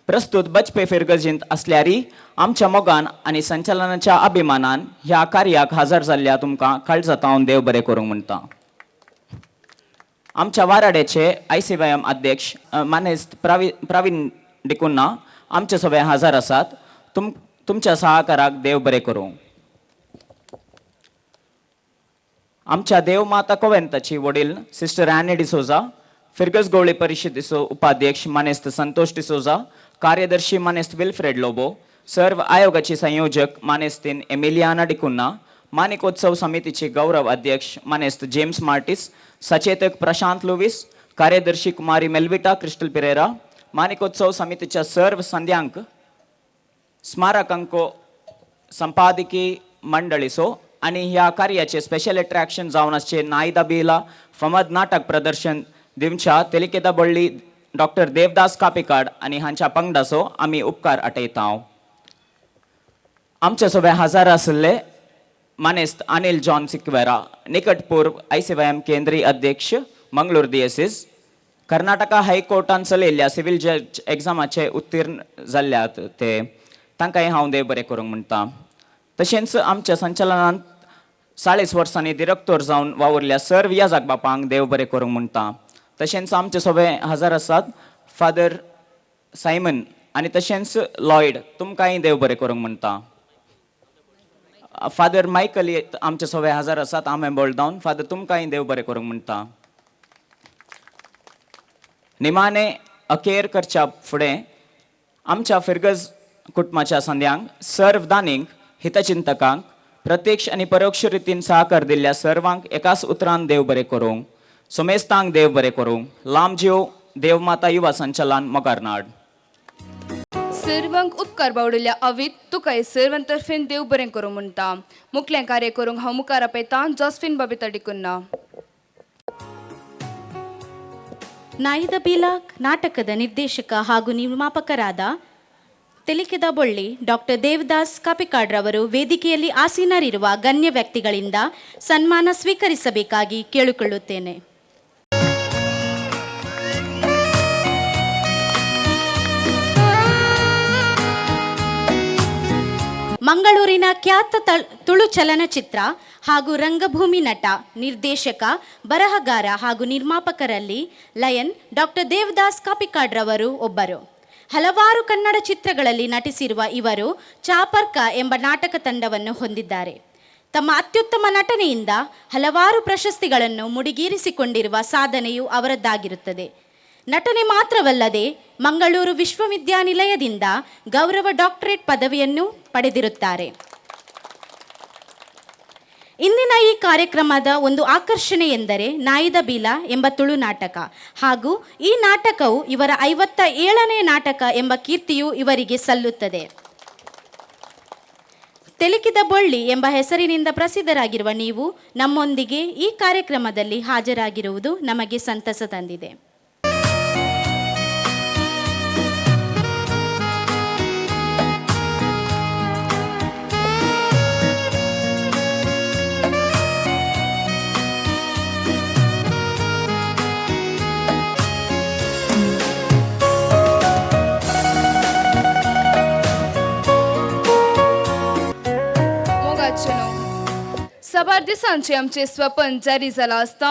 प्रस्तुत बचपे फिरगजींत असल्यारी आमच्या मोगान आनी संचालनाच्या अभिमानान ह्या कार्याक हजर जाल्ल्या तुमकां काळजातावन देव बरें करूंक म्हणटा. आमच्या वाराड्याचे ICYM अध्यक्ष मानेस्त प्रवीण डिकुन्ना आमचे सगळे हजर आसात. तुमच्या सहकाराक देव बरें करूं. आमच्या देवमाता कोवेंताची वडील सिस्टर ॲनी डिसोजा फिरगज गवळी परिशदेचो उपाध्यक्ष मानेस्त संतोष डिसोजा कार्यदर्शी मानेस्त विल्फ्रेड लोबो, सर्व आयोगाचे संयोजक मानेस्तीन एमिलियाना डिकुन्ना, मानिकोत्सव समितीचे गौरव अध्यक्ष मानेस्त जेम्स मार्टिस, सचेतक प्रशांत लुविस, कार्यदर्शी कुमारी मेल्विटा क्रिस्टल पिरेरा, मानिकोत्सव समितीच्या सर्व संध्यांक स्मारकांको संपादकी मंडळीसो आणि ह्या कार्याचे स्पेशल अट्रॅक्शन जावन आसचे नायदा बेला फमद नाटक प्रदर्शन दिवच्या तेलिकेदा बळ्ळी डॉक्टर देवदास कापेकाड आणि हांच्या पंगडाचो आमी उपकार आटयतांव. आमचे सोबे हजर आसले मानेस्त अनिल जॉन सिक्वेरा, निकट पूर्व ICYM केंद्रीय अध्यक्ष मंगळूर DSS, कर्नाटका हायकोर्टान चलयल्ल्या सिव्हिल जज एग्जामाचे उत्तीर्ण जाल्ल्यात ते तांकांय हांव देव बरें करूंक म्हणटा. तशेंच आमच्या संचालनांत 40 वर्सांनी डिरेक्टर जावन वावुरल्या सर्व याजाक बापांक देव बरें करूंक म्हणटा. तशेंच आमचे सोबे हजर आसात फादर सायमन आनी तशेंच लॉयड, तुमकांय देव बरें करूंक म्हणटा. फादर मायकल आमचे सोबे हजर आसात आमे बोलदावन, फादर तुमकांय देव बरें करूंक म्हणटा. निमाणे अखेर करच्या फुडें आमच्या फिरगज कुटुंबाच्या संध्यांक सर्व दानींक, हितचिंतकांक, प्रत्यक्ष आनी परोक्ष रितीन सहकार दिल्ल्या सर्वांक एकाच उतरान देव बरें करूंक, सोमेस्तांक देव बरें करूंक, लांब जियो देवमाता युवा संचालन मोगारनाड. सर्वांक उपकार बावडिल्ल्या अवीत तुकाय सर्वांतर्फेन देव बरें करूं म्हणटा. मुखलें कार्य करूंक हांव मुखार आपयतां जॉस्फिन बबिता डिकुन्ना. ನಾಯಿದ ಬೀಲಾಕ್ ನಾಟಕದ ನಿರ್ದೇಶಕ ಹಾಗೂ ನಿರ್ಮಾಪಕರಾದ ತೆಲಿಕೆದ ಬೊಳ್ಳಿ ಡಾಕ್ಟರ್ ದೇವದಾಸ್ ಕಾಪಿಕಾಡ್ರವರು ವೇದಿಕೆಯಲ್ಲಿ ಆಸೀನರಿರುವ ಗಣ್ಯ ವ್ಯಕ್ತಿಗಳಿಂದ ಸನ್ಮಾನ ಸ್ವೀಕರಿಸಬೇಕಾಗಿ ಕೇಳಿಕೊಳ್ಳುತ್ತೇನೆ. ಮಂಗಳೂರಿನ ಖ್ಯಾತ ತುಳು ಚಲನಚಿತ್ರ ಹಾಗೂ ರಂಗಭೂಮಿ ನಟ, ನಿರ್ದೇಶಕ, ಬರಹಗಾರ ಹಾಗೂ ನಿರ್ಮಾಪಕರಲ್ಲಿ ಲಯನ್ ಡಾಕ್ಟರ್ ದೇವದಾಸ್ ಕಾಪಿಕಾಡ್ರವರು ಒಬ್ಬರು. ಹಲವಾರು ಕನ್ನಡ ಚಿತ್ರಗಳಲ್ಲಿ ನಟಿಸಿರುವ ಇವರು ಚಾಪರ್ಕ ಎಂಬ ನಾಟಕ ತಂಡವನ್ನು ಹೊಂದಿದ್ದಾರೆ. ತಮ್ಮ ಅತ್ಯುತ್ತಮ ನಟನೆಯಿಂದ ಹಲವಾರು ಪ್ರಶಸ್ತಿಗಳನ್ನು ಮುಡಿಗೇರಿಸಿಕೊಂಡಿರುವ ಸಾಧನೆಯು ಅವರದ್ದಾಗಿರುತ್ತದೆ. ನಟನೆ ಮಾತ್ರವಲ್ಲದೆ ಮಂಗಳೂರು ವಿಶ್ವವಿದ್ಯಾನಿಲಯದಿಂದ ಗೌರವ ಡಾಕ್ಟರೇಟ್ ಪದವಿಯನ್ನು ಪಡೆದಿರುತ್ತಾರೆ. ಇಂದಿನ ಈ ಕಾರ್ಯಕ್ರಮದ ಒಂದು ಆಕರ್ಷಣೆ ಎಂದರೆ ನಾಯಿದ ಬೀಲ ಎಂಬ ತುಳು ನಾಟಕ ಹಾಗೂ ಈ ನಾಟಕವು ಇವರ 57ನೇ ನಾಟಕ ಎಂಬ ಕೀರ್ತಿಯು ಇವರಿಗೆ ಸಲ್ಲುತ್ತದೆ. ತೆಲಿಕಿದ ಬೊಳ್ಳಿ ಎಂಬ ಹೆಸರಿನಿಂದ ಪ್ರಸಿದ್ಧರಾಗಿರುವ ನೀವು ನಮ್ಮೊಂದಿಗೆ ಈ ಕಾರ್ಯಕ್ರಮದಲ್ಲಿ ಹಾಜರಾಗಿರುವುದು ನಮಗೆ ಸಂತಸ ತಂದಿದೆ. साबार दिसांचे आमचे स्वपन जारी जाला आसता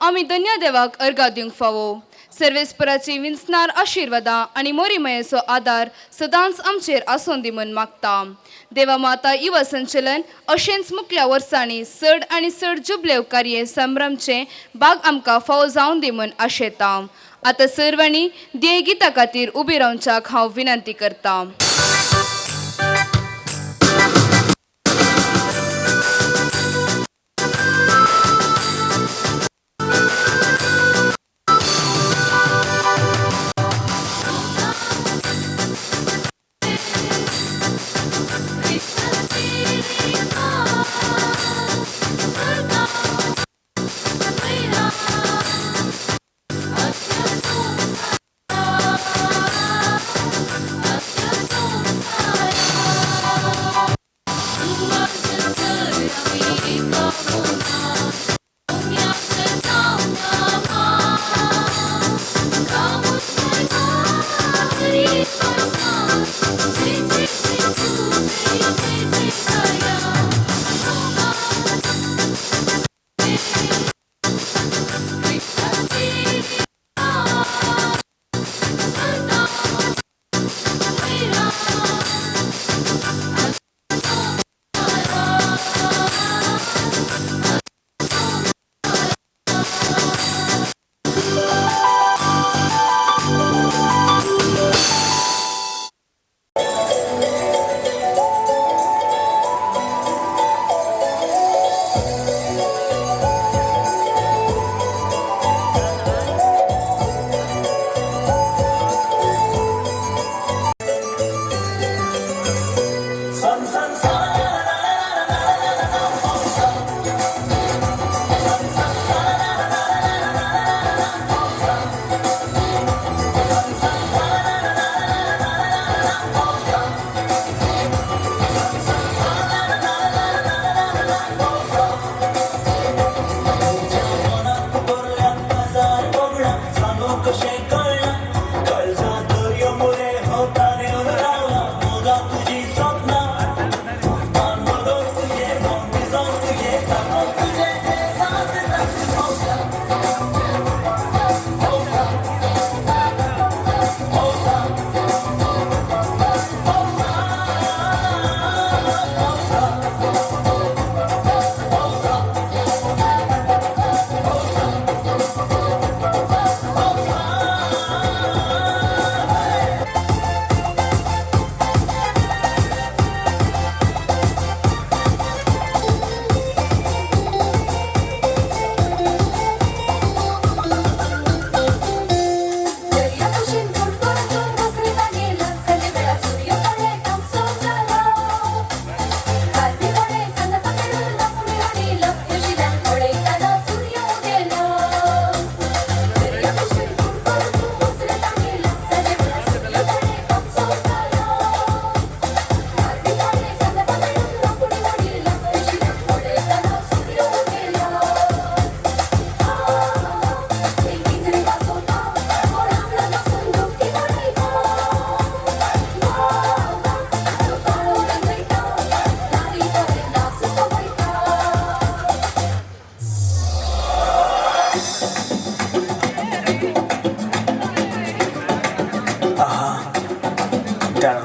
आमी धन्य देवाक अर्घा दिवंक फावो. सर्वेस्पराची विंचणार आशिर्वादां आनी मोरीमयेचो आदार सदांच आमचेर आसून दी म्हूण मागता. देवा माता युवा संचलन अशेंच मुखल्या वर्सांनी चड आनी चड जुबलेव कार्ये संभ्रमचे भाग आमकां फावो जावन दी म्हूण आशेता. आतां सर्वांनी ध्येय गिता खातीर उबी रावच्याक हांव विनंती करतां.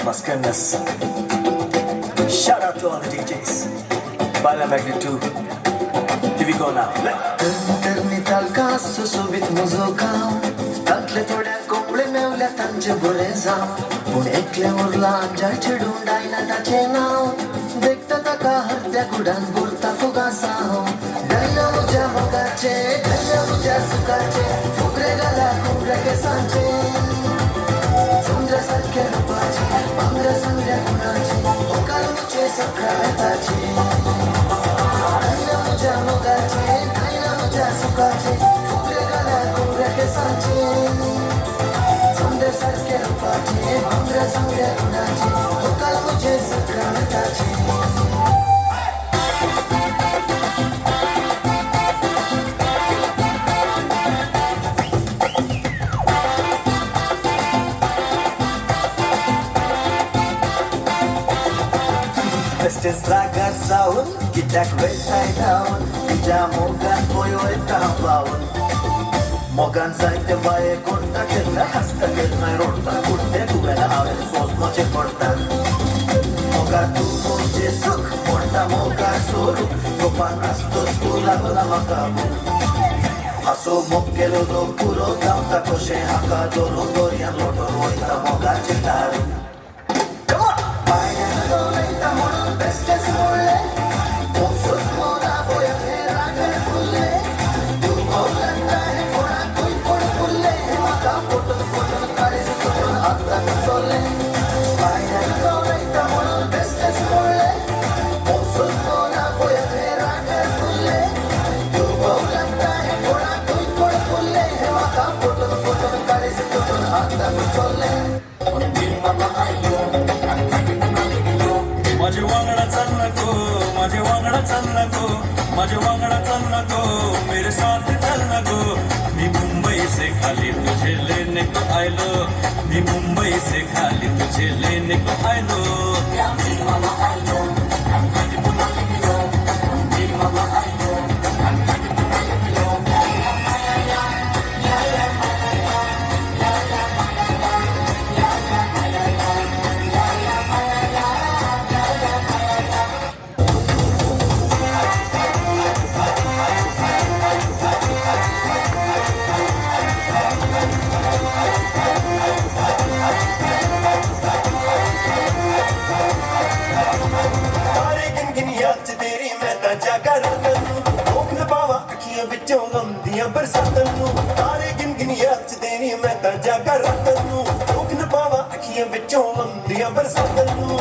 más goodness. Shout out to all the DJs. Baila Magnitude. Here we go now. Talka सुशोभित मुजोका तातले थोड्या कोंबळे मेवल्या तांचे बरे जाव पूण एकले उरला अंजाळ छेडून डायना ताचे नाव देखता ताका हरत्या कुडान बुरता फुगासाव डायना म्हज्या मोगाचे डायना म्हज्या सुखाचे फुगरे घाला कुंबऱ्या केसांचे समुद्रा सारखे रूपाचे पांगऱ्या सांगऱ्या गुणाचे ओकार मुचे सखरा येताचे डायना म्हज्या मोगाचे सुखाचे फुगले गाल्या कुंबऱ्या केसांचे सुंदर सारखे रूपाचे भांगऱ्या सांगऱ्या गुणाचे ओकार मुझे सक्रमताचे Bestens lagar saun, kitak wetai daun, ija mogan boyoy tahabaun. Mogan zaite baye korta kella hasta kelnay rorta, kutte tuvela avel sos moche korta. Moga tu moche suk, morta moga soru, gopan astos kula gola makabu. Aso mokkelo do puro tamta koshe haka doro dorian loto roita moga chetaru. माझे वांगडा चल नको माझे वांगडा चल नको माझे वांगडा चल नको मेरे साथ चल नको मी मुंबई से खाली तुझे लेने को आयलो मी मुंबई से खाली तुझे लेने को आयलो ਵਿੱਚੋਂ ਆਉਂਦੀਆਂ ਬਰਸਾਤਾਂ ਨੂੰ ਤਾਰੇ ਗਿਣ ਗਿਣ ਯਾਦ ਚ ਦੇਣੀ ਮੈਂ ਤਾਂ ਜਾਗਾ ਰਾਤਾਂ ਨੂੰ ਰੋਕ ਨਾ ਪਾਵਾਂ ਅੱਖੀਆਂ ਵਿੱਚੋਂ ਆਉਂਦੀਆਂ ਬਰਸਾਤਾਂ ਨੂੰ